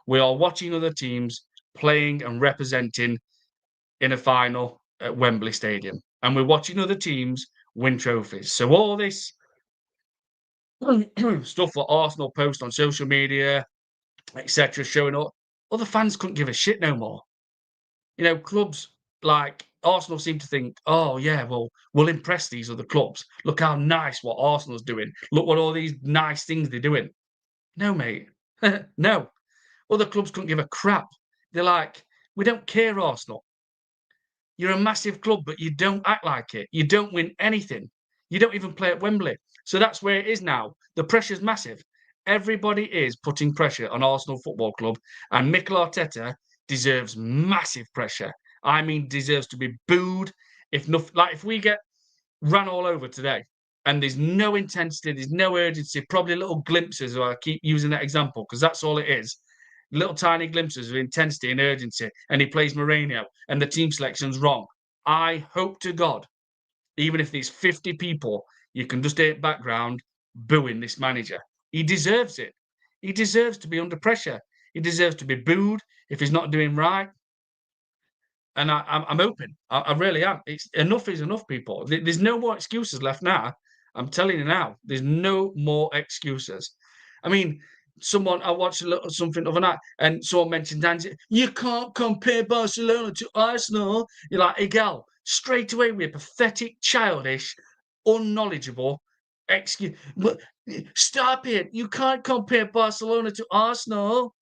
We are watching other teams playing and representing in a final at Wembley Stadium. And we're watching other teams win trophies. So all this stuff that Arsenal post on social media, etc., showing up, other fans couldn't give a shit no more. You know, clubs like Arsenal seem to think, oh yeah, well, we'll impress these other clubs. Look how nice what Arsenal's doing. Look what all these nice things they're doing. No, mate. No. Other clubs couldn't give a crap. They're like, we don't care, Arsenal. You're a massive club, but you don't act like it. You don't win anything. You don't even play at Wembley. So that's where it is now. The pressure's massive. Everybody is putting pressure on Arsenal Football Club, and Mikel Arteta deserves massive pressure. I mean, deserves to be booed. If nothing, like if we get ran all over today, and there's no intensity, there's no urgency, probably little glimpses. I keep using that example because that's all it is. Little tiny glimpses of intensity and urgency, and he plays Mourinho, and the team selection's wrong. I hope to God, even if there's 50 people, you can just hear background booing this manager. He deserves it. He deserves to be under pressure. He deserves to be booed if he's not doing right. And I'm open. I really am. It's enough is enough, people. There's no more excuses left now. I'm telling you now. There's no more excuses. I mean, I watched a little something of a night, and someone mentioned Danny. You can't compare Barcelona to Arsenal. You're like, hey, gal, straight away with a pathetic, childish, unknowledgeable excuse. Stop it. You can't compare Barcelona to Arsenal.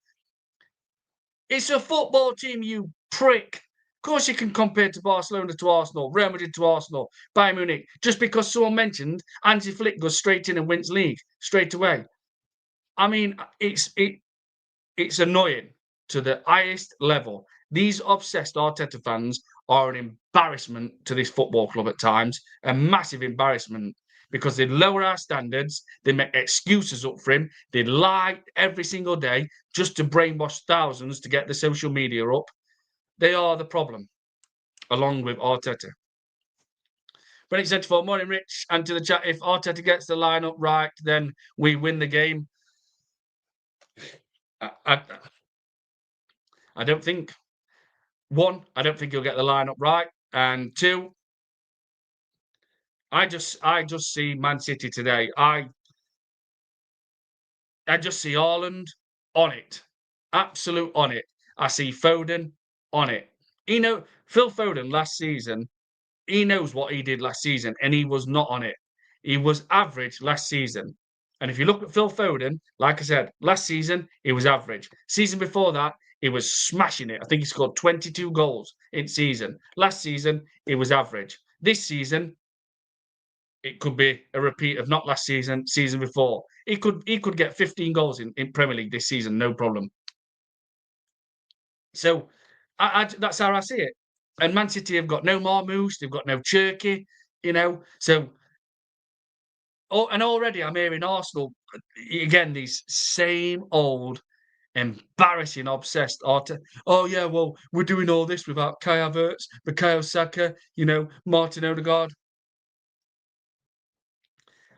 It's a football team, you prick. Of course, you can compare to Barcelona to Arsenal, Real Madrid to Arsenal, Bayern Munich. Just because someone mentioned Hansi Flick goes straight in and wins league straight away. I mean, it's annoying to the highest level. These obsessed Arteta fans are an embarrassment to this football club at times, a massive embarrassment because they lower our standards, they make excuses up for him, they lie every single day just to brainwash thousands to get the social media up. They are the problem, along with Arteta. But it's 74, morning, Rich, and to the chat, if Arteta gets the lineup right, then we win the game. I don't think. One, I don't think he'll get the lineup right, and two, I just see Man City today. I just see Haaland on it, absolute on it. I see Foden on it. Phil Foden last season, he knows what he did last season, and he was not on it. He was average last season. And if you look at Phil Foden, like I said, last season, he was average. Season before that, he was smashing it. I think he scored 22 goals in season. Last season, he was average. This season, it could be a repeat of not last season, season before. He could get 15 goals in Premier League this season, no problem. So that's how I see it. And Man City have got no Marmoush, they've got no Cherky, So, and already I'm hearing Arsenal again. These same old embarrassing, obsessed Arteta. Oh yeah, well we're doing all this without Kai Havertz, Bukayo Saka, Martin Odegaard.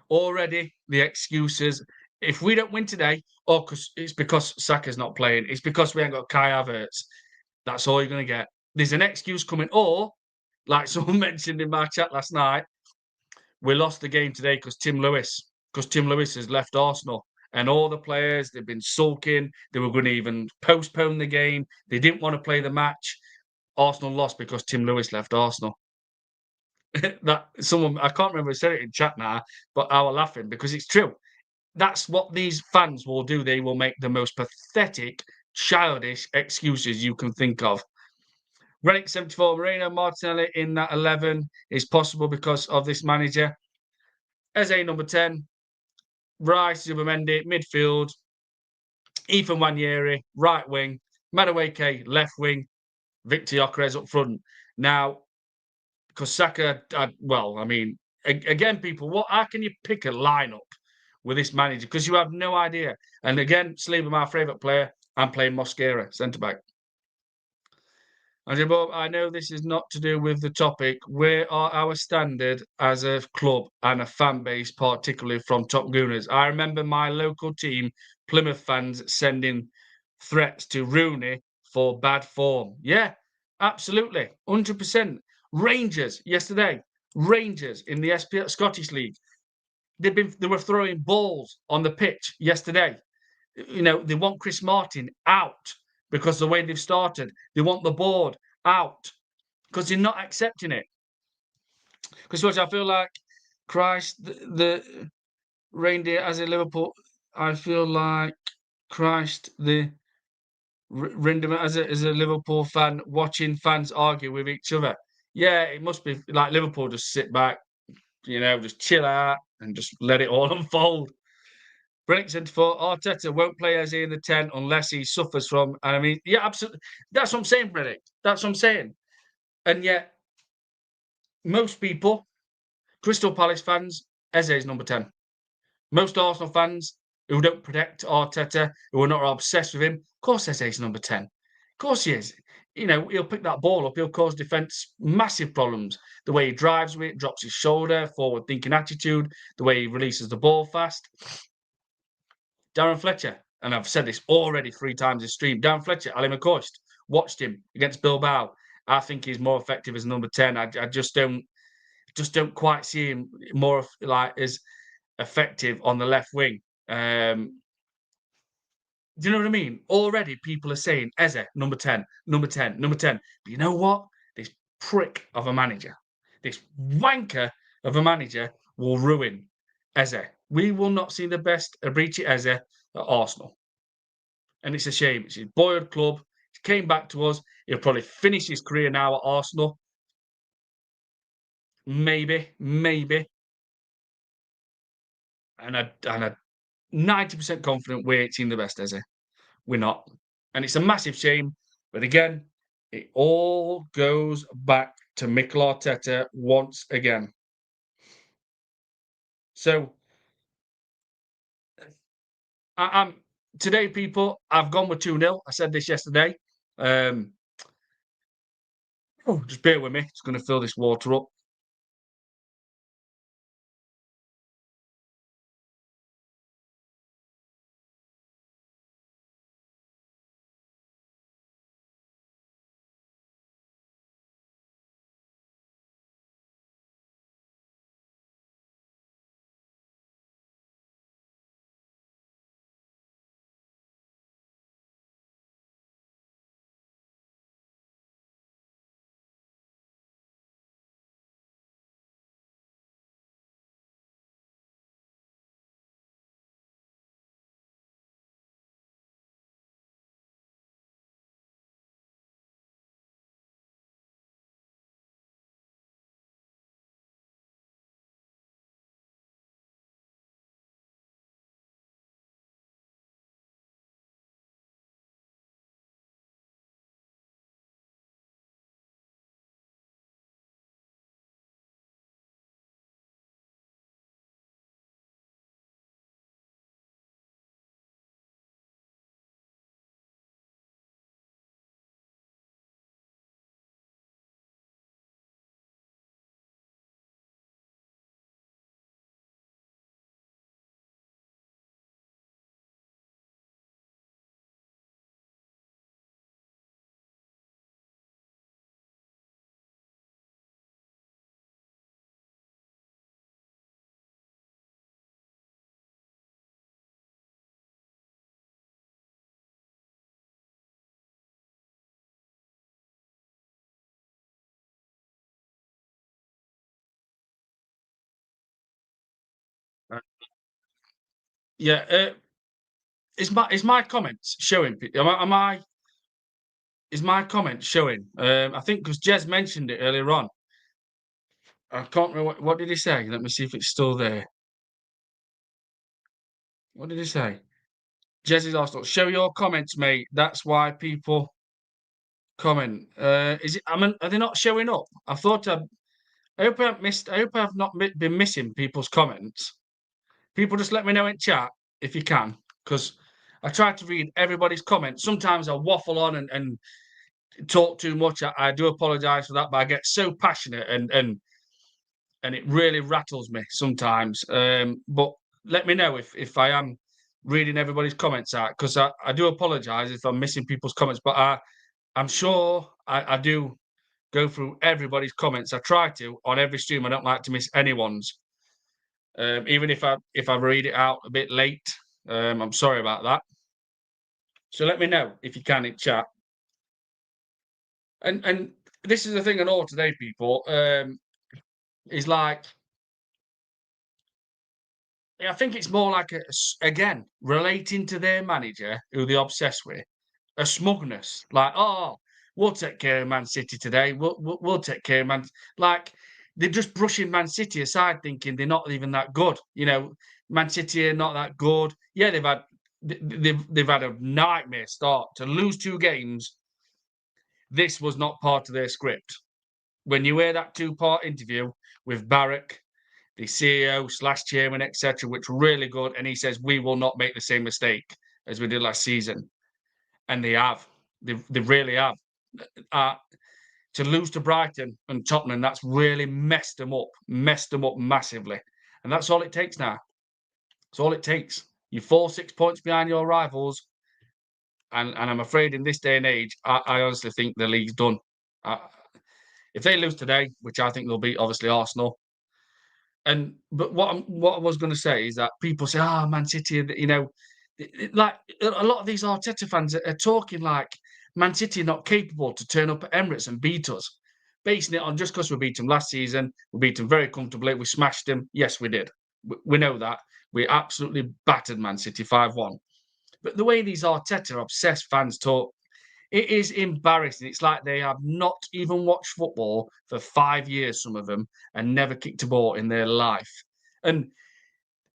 Already the excuses. If we don't win today, because it's because Saka's not playing, it's because we ain't got Kai Havertz. That's all you're going to get. There's an excuse coming. Or, like someone mentioned in my chat last night, we lost the game today because Tim Lewis has left Arsenal. And all the players, they've been sulking. They were going to even postpone the game. They didn't want to play the match. Arsenal lost because Tim Lewis left Arsenal. That someone, I can't remember who said it in chat now, but I was laughing because it's true. That's what these fans will do. They will make the most pathetic, childish excuses you can think of. Relic 74, Moreno, Martinelli in that 11 is possible because of this manager. Eze number 10, Rice, Zubimendi, midfield, Ethan Wanyeri, right wing, Madueke, left wing, Victor Gyökeres up front. Now, because Saka, well, I mean, again, people, how can you pick a lineup with this manager? Because you have no idea. And again, Saliba, my favourite player, I'm playing Mosquera, centre back. And Bob, I know this is not to do with the topic. Where are our standard as a club and a fan base, particularly from Top Gooners? I remember my local team, Plymouth fans, sending threats to Rooney for bad form. Yeah, absolutely, 100%. Rangers yesterday, Rangers in the Scottish League. They were throwing balls on the pitch yesterday. You know, they want Chris Martin out because the way they've started. They want the board out because they're not accepting it. Because I feel like Christ, the reindeer as a Liverpool. I feel like Christ, the reindeer as a Liverpool fan, watching fans argue with each other. Yeah, it must be like Liverpool just sit back, just chill out and just let it all unfold. Brentford for Arteta won't play as in the 10 unless he suffers from. And I mean, yeah, absolutely. That's what I'm saying, Brenick. That's what I'm saying. And yet, most people, Crystal Palace fans, Eze is number 10. Most Arsenal fans who don't protect Arteta, who are not obsessed with him, of course Eze is number 10. Of course he is. He'll pick that ball up. He'll cause defence massive problems. The way he drives with it, drops his shoulder, forward-thinking attitude, the way he releases the ball fast. Darren Fletcher, and I've said this already 3 times in stream. Darren Fletcher, Ali McCoist, watched him against Bilbao. I think he's more effective as number 10. I just don't quite see him more like as effective on the left wing. Do you know what I mean? Already people are saying Eze, number 10, number 10, number 10. But you know what? This prick of a manager, this wanker of a manager will ruin Eze. We will not see the best Eberechi Eze at Arsenal. And it's a shame. It's his boyhood club. He came back to us. He'll probably finish his career now at Arsenal. Maybe. And I'm 90% confident we ain't seen the best Eze. We're not. And it's a massive shame. But again, it all goes back to Mikel Arteta once again. So, I'm today, people, I've gone with 2-0. I said this yesterday. Just bear with me. It's going to fill this water up. Yeah. Is my comments showing? Am I Is my comment showing? I think because Jez mentioned it earlier on. I can't remember what did he say. Let me see if it's still there. What did he say? Jez's Arsenal. Show your comments, mate. That's why people comment. Is it? I mean, are they not showing up? I thought I hope I haven't missed. I hope I've not been missing people's comments. People, just let me know in chat if you can, because I try to read everybody's comments. Sometimes I waffle on and talk too much. I do apologise for that, but I get so passionate and it really rattles me sometimes. But let me know if I am reading everybody's comments out, because I do apologise if I'm missing people's comments, but I'm sure I do go through everybody's comments. I try to on every stream. I don't like to miss anyone's. Even if I read it out a bit late, I'm sorry about that. So let me know if you can in chat. And this is the thing I know today, people. Is like, I think it's more like again relating to their manager who they're obsessed with, a smugness. Like, oh, we'll take care of Man City today. We'll take care of Man. Like, they're just brushing Man City aside, thinking they're not even that good. You know, Man City are not that good. Yeah, they've had a nightmare start. To lose 2 games, this was not part of their script. When you hear that 2-part interview with Barrack, the CEO/chairman, etc., which were really good, and he says we will not make the same mistake as we did last season, and they have. They really have. To lose to Brighton and Tottenham, that's really messed them up massively. And that's all it takes now. That's all it takes. You fall 6 points behind your rivals, and I'm afraid in this day and age, I honestly think the league's done. If they lose today, which I think they'll beat, obviously Arsenal. But what I was going to say is that people say, "Ah, Man City," you know, like a lot of these Arteta fans are talking like Man City are not capable to turn up at Emirates and beat us, basing it on just because we beat them last season. We beat them very comfortably. We smashed them. Yes, we did. We know that. We absolutely battered Man City 5-1. But the way these Arteta obsessed fans talk, it is embarrassing. It's like they have not even watched football for 5 years, some of them, and never kicked a ball in their life. And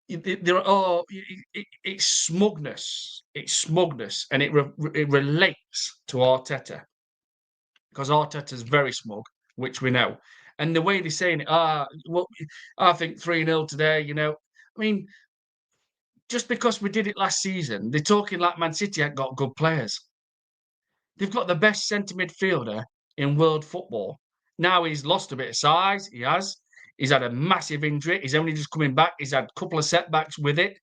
it's smugness. It's smugness, and it relates to Arteta, because Arteta's very smug, which we know. And the way they're saying it, well, I think 3-0 today. You know, I mean, just because we did it last season, they're talking like Man City ain't got good players. They've got the best centre midfielder in world football. Now he's lost a bit of size. He has. He's had a massive injury. He's only just coming back. He's had a couple of setbacks with it.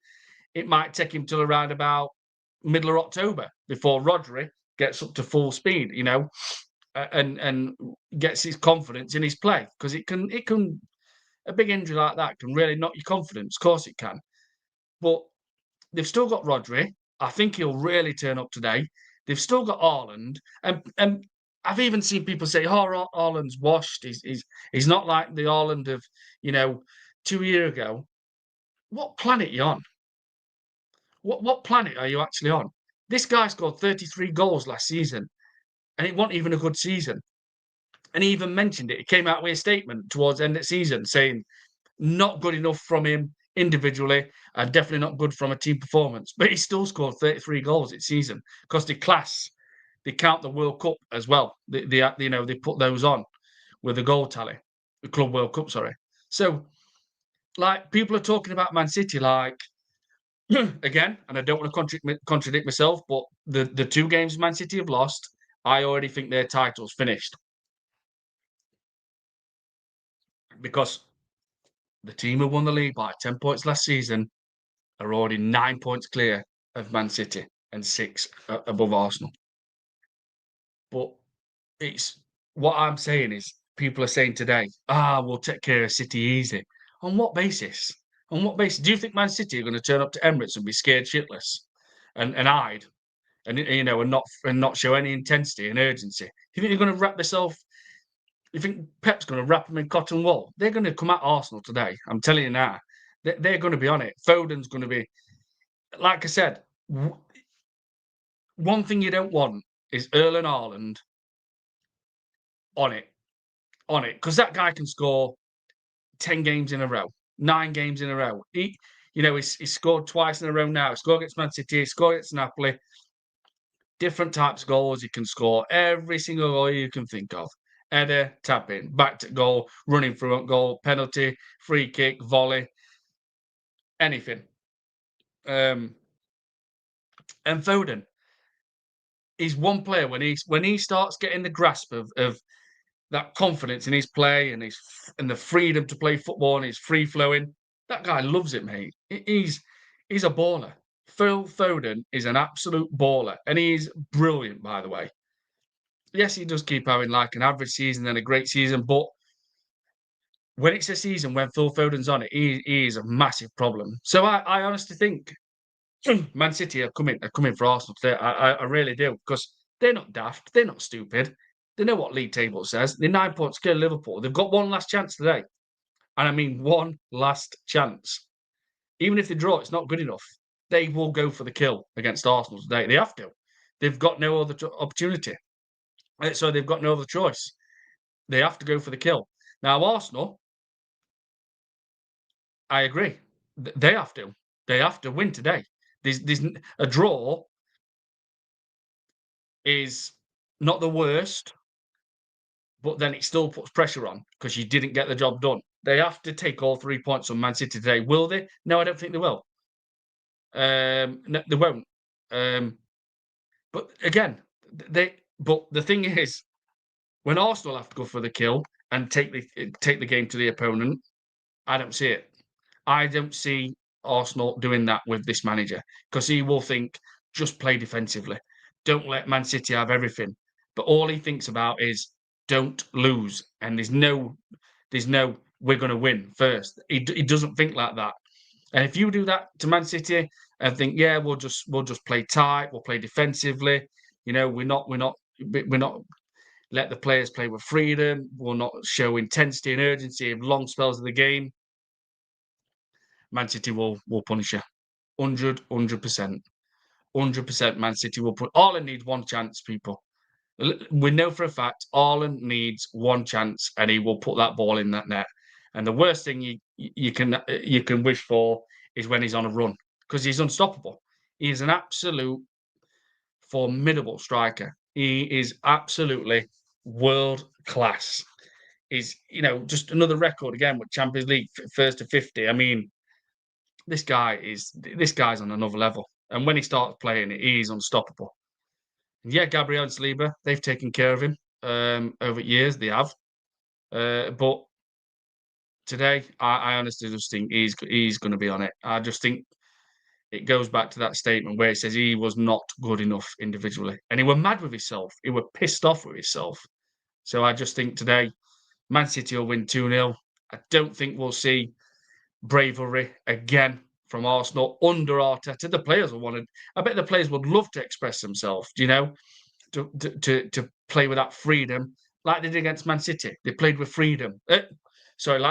It might take him till around about middle of October before Rodri gets up to full speed, you know, and gets his confidence in his play, because it can a big injury like that can really knock your confidence. Of course it can, but they've still got Rodri. I think he'll really turn up today. They've still got Haaland, and I've even seen people say, "Oh, Haaland's washed. He's not like the Haaland of 2 years ago." What planet are you on? What planet are you actually on? This guy scored 33 goals last season, and it wasn't even a good season. And he even mentioned it. He came out with a statement towards the end of the season saying, "Not good enough from him individually, and definitely not good from a team performance." But he still scored 33 goals this season, because they count the World Cup as well. They put those on with the goal tally, the Club World Cup, sorry. So, like, people are talking about Man City like, again, and I don't want to contradict myself, but the 2 games Man City have lost, I already think their title's finished, because the team who won the league by 10 points last season are already 9 points clear of Man City and 6 above Arsenal. But it's what I'm saying is, people are saying today, we'll take care of City easy. On what basis? On what basis? Do you think Man City are going to turn up to Emirates and be scared shitless and hide and not show any intensity and urgency? You think they're going to wrap themselves? You think Pep's going to wrap them in cotton wool? They're going to come at Arsenal today. I'm telling you now. They're going to be on it. Foden's going to be, like I said, one thing you don't want is Erling Haaland on it. On it. Because that guy can score 10 games in a row, 9 games in a row. He's scored twice in a row now. He scored against Man City, he scored against Napoli. Different types of goals he can score. Every single goal you can think of. Header, tap in, back to goal, running through at goal, penalty, free kick, volley, anything. And Foden, he's one player when he starts getting the grasp of that confidence in his play and the freedom to play football and he's free flowing. That guy loves it, mate. He's a baller. Phil Foden is an absolute baller, and he's brilliant, by the way. Yes, he does keep having like an average season and a great season, but when it's a season when Phil Foden's on it, he is a massive problem. So I honestly think Man City are coming for Arsenal today. I really do, because they're not daft, they're not stupid. They know what league table says. They're 9 points clear of Liverpool. They've got one last chance today, and I mean one last chance. Even if they draw, it's not good enough. They will go for the kill against Arsenal today. They have to. They've got no other opportunity. So they've got no other choice. They have to go for the kill. Now Arsenal, I agree. They have to. They have to win today. There's a draw is not the worst, but then it still puts pressure on because you didn't get the job done. They have to take all 3 points on Man City today. Will they? No, I don't think they will. No, they won't. But again, But the thing is, when Arsenal have to go for the kill and take the game to the opponent, I don't see it. I don't see Arsenal doing that with this manager, because he will think, just play defensively. Don't let Man City have everything. But all he thinks about is don't lose. And there's no we're going to win first. He doesn't think like that. And if you do that to Man City and think, yeah, we'll just play tight, we'll play defensively. We're not let the players play with freedom. We'll not show intensity and urgency of long spells of the game. Man City will punish you. 100%. 100% Man City will put. Haaland needs one chance, people. We know for a fact Haaland needs one chance, and he will put that ball in that net. And the worst thing you can wish for is when he's on a run, because he's unstoppable. He is an absolute formidable striker. He is absolutely world class. Is just another record again with Champions League first to 50. I mean, this guy's on another level, and when he starts playing, he's unstoppable. And yeah, Gabriel and Saliba, they've taken care of him over years. They have, but today, I honestly just think he's going to be on it. I just think it goes back to that statement where it says he was not good enough individually, and he were mad with himself. He were pissed off with himself. So I just think today, Man City will win 2-0. I don't think we'll see bravery again from Arsenal under Arteta. The players will want to. I bet the players would love to express themselves. To play with that freedom, like they did against Man City. They played with freedom. Like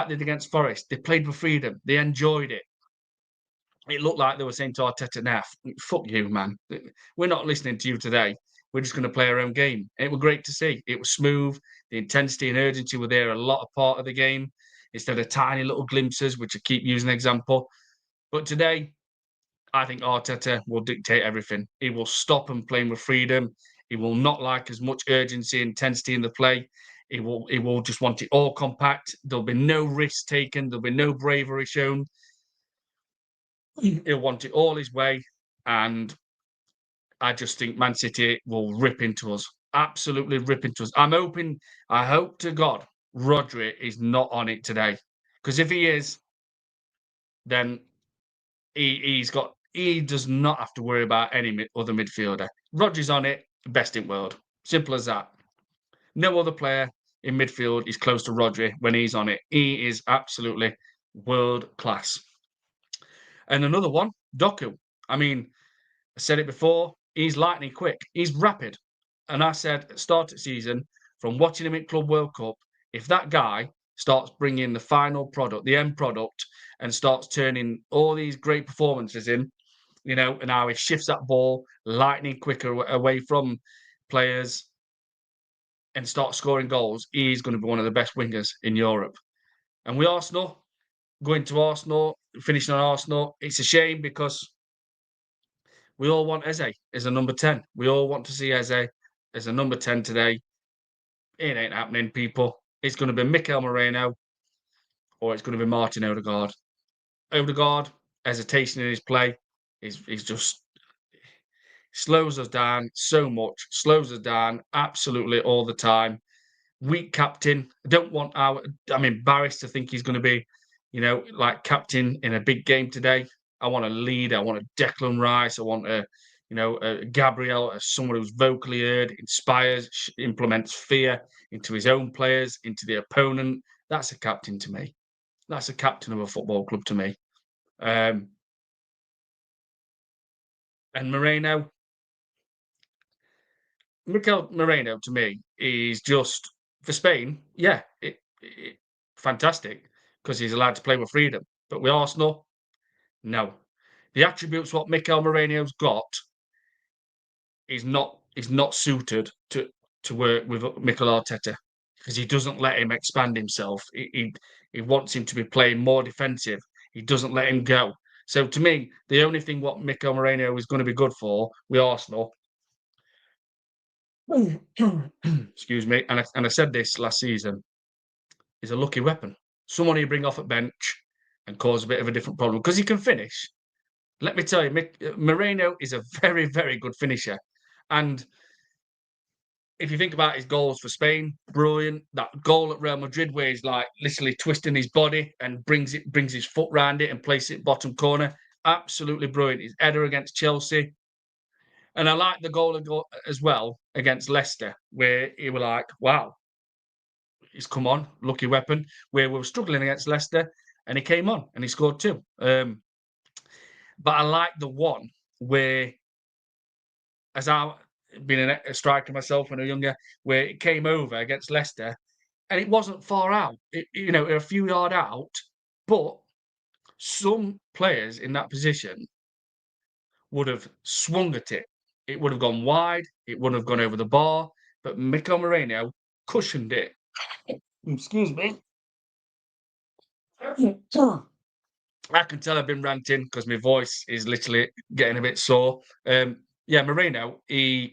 they did against Forest. They played with freedom. They enjoyed it. It looked like they were saying to Arteta, "Nah, fuck you, man. We're not listening to you today. We're just going to play our own game." It was great to see. It was smooth. The intensity and urgency were there a lot of part of the game, instead of tiny little glimpses, which I keep using an example. But today, I think Arteta will dictate everything. He will stop them playing with freedom. He will not like as much urgency and intensity in the play. He will just want it all compact. There'll be no risk taken. There'll be no bravery shown. He'll want it all his way. And I just think Man City will rip into us. Absolutely rip into us. I hope to God Rodri is not on it today. Because if he is, then he does not have to worry about any other midfielder. Rodri's on it, best in world. Simple as that. No other player in midfield is close to Rodri when he's on it. He is absolutely world class. And another one, Doku. I mean, I said it before, he's lightning quick. He's rapid. And I said at the start of the season, from watching him at Club World Cup, if that guy starts bringing the final product, the end product, and starts turning all these great performances in, and how he shifts that ball lightning quicker away from players, and start scoring goals, he's going to be one of the best wingers in Europe. And with Arsenal, going to Arsenal, finishing on Arsenal, it's a shame because we all want Eze as a number 10. We all want to see Eze as a number 10 today. It ain't happening, people. It's going to be Mikel Moreno or it's going to be Martin Odegaard. Odegaard, hesitation in his play, is just slows us down so much, slows us down absolutely all the time. Weak captain. I don't want I'm embarrassed to think he's going to be, like captain in a big game today. I want a leader. I want a Declan Rice. I want a Gabriel, someone who's vocally heard, inspires, implements fear into his own players, into the opponent. That's a captain to me. That's a captain of a football club to me. And Moreno, Mikel Moreno to me is just for Spain. Yeah, fantastic because he's allowed to play with freedom. But with Arsenal, no. The attributes what Mikel Moreno's got is not suited to work with Mikel Arteta because he doesn't let him expand himself. He wants him to be playing more defensive. He doesn't let him go. So to me, the only thing what Mikel Moreno is going to be good for with Arsenal, excuse me, and I said this last season, is a lucky weapon. Someone you bring off at bench and cause a bit of a different problem because he can finish. Let me tell you, Moreno is a very, very good finisher. And if you think about his goals for Spain, brilliant. That goal at Real Madrid where he's like literally twisting his body and brings his foot round it and places it bottom corner. Absolutely brilliant. His header against Chelsea. And I like the goal as well against Leicester, where he were like, wow, he's come on, lucky weapon, where we were struggling against Leicester, and he came on and he scored two. But I like the one where, as I been a striker myself when I was younger, where it came over against Leicester, and it wasn't far out, a few yard out, but some players in that position would have swung at it. It would have gone wide. It wouldn't have gone over the bar. But Mikel Moreno cushioned it. Excuse me. I can tell I've been ranting because my voice is literally getting a bit sore. Moreno, with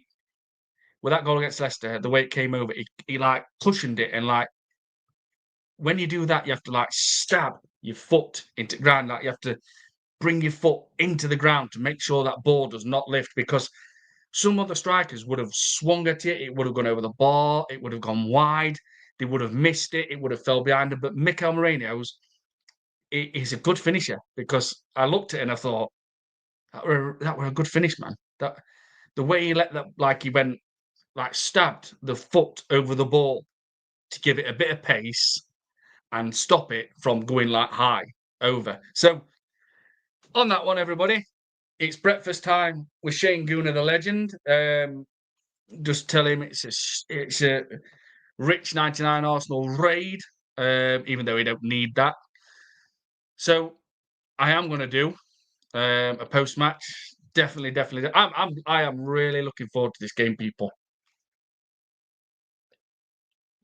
that goal against Leicester, the way it came over, he like cushioned it, and like when you do that, you have to like stab your foot into the ground. Like you have to bring your foot into the ground to make sure that ball does not lift, because some other strikers would have swung at it, it would have gone over the bar, it would have gone wide, they would have missed it, it would have fell behind them. But Mikel Moreno's, he's a good finisher, because I looked at it and I thought, that were a good finish, man. That the way he let that, like he went, like stabbed the foot over the ball to give it a bit of pace and stop it from going like high over. So on that one, everybody, it's breakfast time with Shane Gooner, the legend. Just tell him it's a rich 99 Arsenal raid, even though we don't need that. So I am going to do a post match. Definitely. I am really looking forward to this game, people.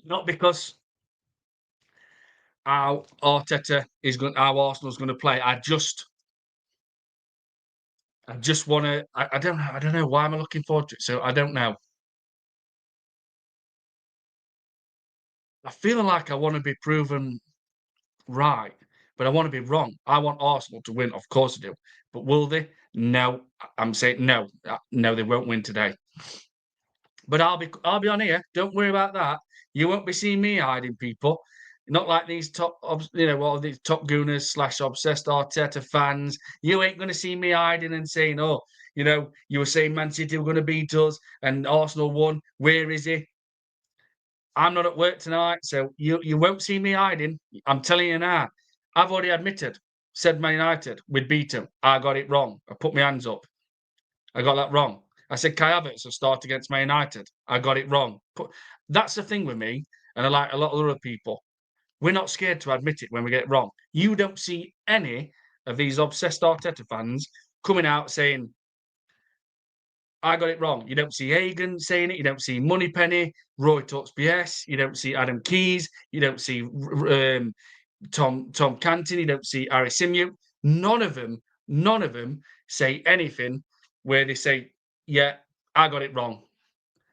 Not because how Arteta is going, how Arsenal's going to play. I just want to. I don't know why am I looking forward to it. So I don't know. I feel like I want to be proven right, but I want to be wrong. I want Arsenal to win, of course I do. But will they? No. I'm saying no. No, they won't win today. But I'll be on here. Don't worry about that. You won't be seeing me hiding, people. Not like these these top gooners / obsessed Arteta fans. You ain't going to see me hiding and saying, oh, you were saying Man City were going to beat us and Arsenal won. Where is he? I'm not at work tonight, so you won't see me hiding. I'm telling you now. I've already admitted, said Man United, we'd beat them. I got it wrong. I put my hands up. I got that wrong. I said Kai Havertz will start against Man United. I got it wrong. That's the thing with me, and I like a lot of other people. We're not scared to admit it when we get it wrong. You don't see any of these obsessed Arteta fans coming out saying, I got it wrong. You don't see Hagan saying it. You don't see Moneypenny, Roy talks BS. You don't see Adam Keys. You don't see Tom Canton. You don't see Ari Simeon. None of them say anything where they say, "Yeah, I got it wrong."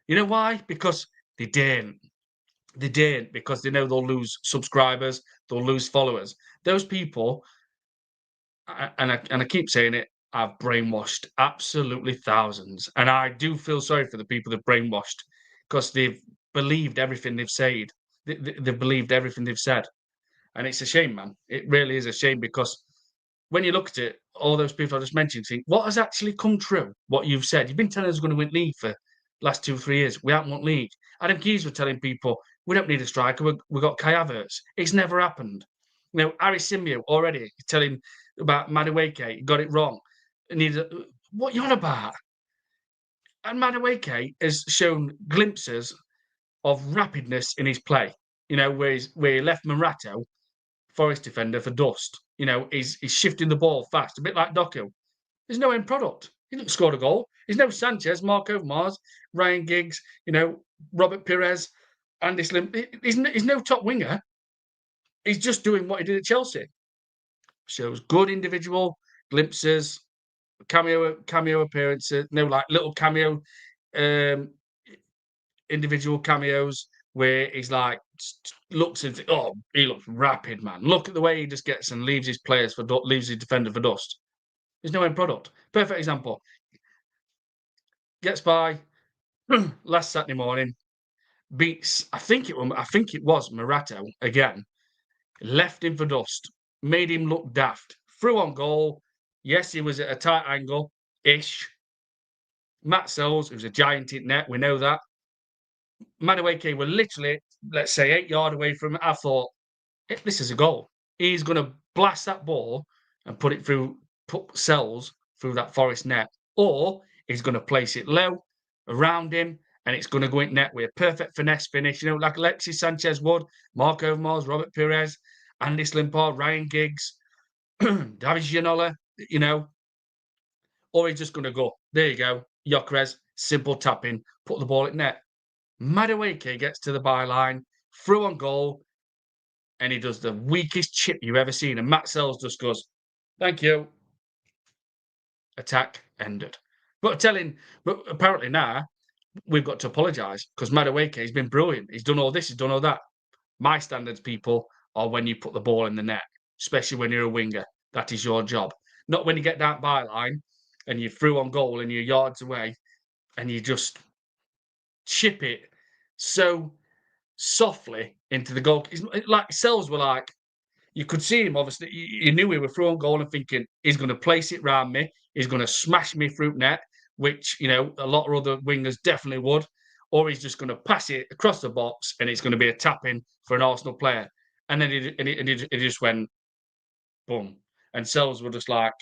You know why? Because they didn't. They didn't, because they know they'll lose subscribers, they'll lose followers. Those people, and I keep saying it, I've brainwashed absolutely thousands. And I do feel sorry for the people they've brainwashed, because they've believed everything they've said. They've believed everything they've said. And it's a shame, man. It really is a shame, because when you look at it, all those people I just mentioned, think, what has actually come true? What you've said. You've been telling us we're going to win league for last 2-3 years. We haven't won league. Adam Keys were telling people, we don't need a striker. We've got Kai Havertz. It's never happened. You know, Ari Simeo already telling about Madueke, got it wrong. What you on about? And Madueke has shown glimpses of rapidness in his play. You know, where he left Marato, Forest defender, for dust. You know, he's shifting the ball fast, a bit like Doku. There's no end product. He didn't score a goal. There's no Sanchez, Marco Mars, Ryan Giggs, you know, Robert Pires, Andy Slim. He's no top winger. He's just doing what he did at Chelsea. Shows good individual glimpses, cameo appearances, like little cameo, um, individual cameos where he's like looks and oh, he looks rapid, man. Look at the way he just gets and leaves his defender for dust. There's no end product. Perfect example. Gets by last Saturday morning, beats I think it was Marato again. Left him for dust, made him look daft. Threw on goal. Yes, he was at a tight angle ish. Matt Sells, who's a giant in net, we know that. Madueke were literally, let's say, 8 yards away from it. I thought, this is a goal. He's going to blast that ball and put Sells through that Forest net. Or he's going to place it low around him and it's going to go in net with a perfect finesse finish, you know, like Alexis Sanchez would, Mark Overmars, Robert Pires, Andy Slimpard, Ryan Giggs, David Ginola, you know. Or he's just going to go, there you go, Gyökeres, simple tapping, put the ball in net. Madueke gets to the byline, through on goal, and he does the weakest chip you've ever seen. And Matt Sells just goes, thank you. Attack ended. But apparently now we've got to apologise, because Madueke has been brilliant. He's done all this, he's done all that. My standards, people, are when you put the ball in the net, especially when you're a winger. That is your job. Not when you get that byline and you're through on goal and you're yards away and you just chip it so softly into the goal. It's like Sells were like, you could see him, obviously, you knew he was through on goal and thinking, he's going to place it round me, he's going to smash me through net, which, you know, a lot of other wingers definitely would, or he's just going to pass it across the box and it's going to be a tap-in for an Arsenal player. And then it just went, boom. And Sells were just like,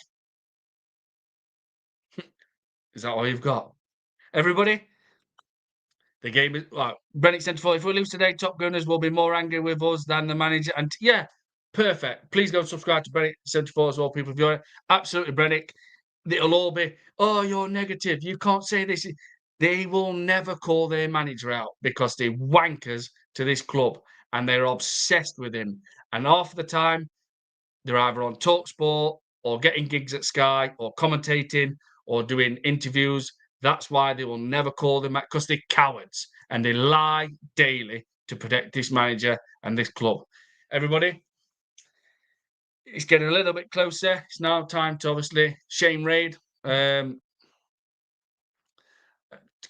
is that all you've got? Everybody, the game is like Brennick Centre Forward. If we lose today, Top Gunners will be more angry with us than the manager. And yeah, perfect. Please go and subscribe to Brennick Centre Forward as well, people. If you're absolutely Brennick, it'll all be, oh, you're negative. You can't say this. They will never call their manager out, because they're wankers to this club and they're obsessed with him. And half the time, they're either on TalkSport or getting gigs at Sky or commentating or doing interviews. That's why they will never call them out, because they're cowards and they lie daily to protect this manager and this club. Everybody, it's getting a little bit closer. It's now time to obviously Shane Raid. To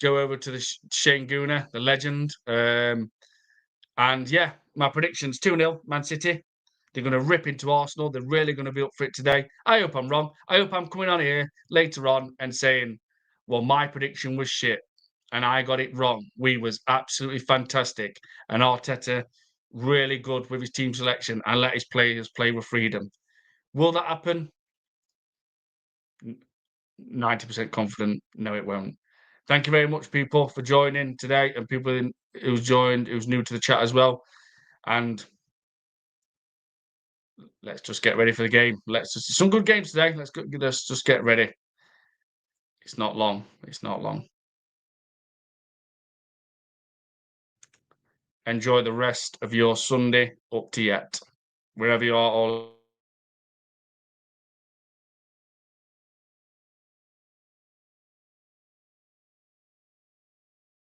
go over to the Shane Gooner, the legend. And yeah, my prediction's 2-0 Man City. They're going to rip into Arsenal. They're really going to be up for it today. I hope I'm wrong. I hope I'm coming on here later on and saying, well, my prediction was shit and I got it wrong. We was absolutely fantastic. And Arteta, really good with his team selection and let his players play with freedom. Will that happen? 90% confident. No, it won't. Thank you very much, people, for joining today, and people who's new to the chat as well. And let's just get ready for the game. Some good games today. Let's just get ready. It's not long. It's not long. Enjoy the rest of your Sunday up to yet. Wherever you are, all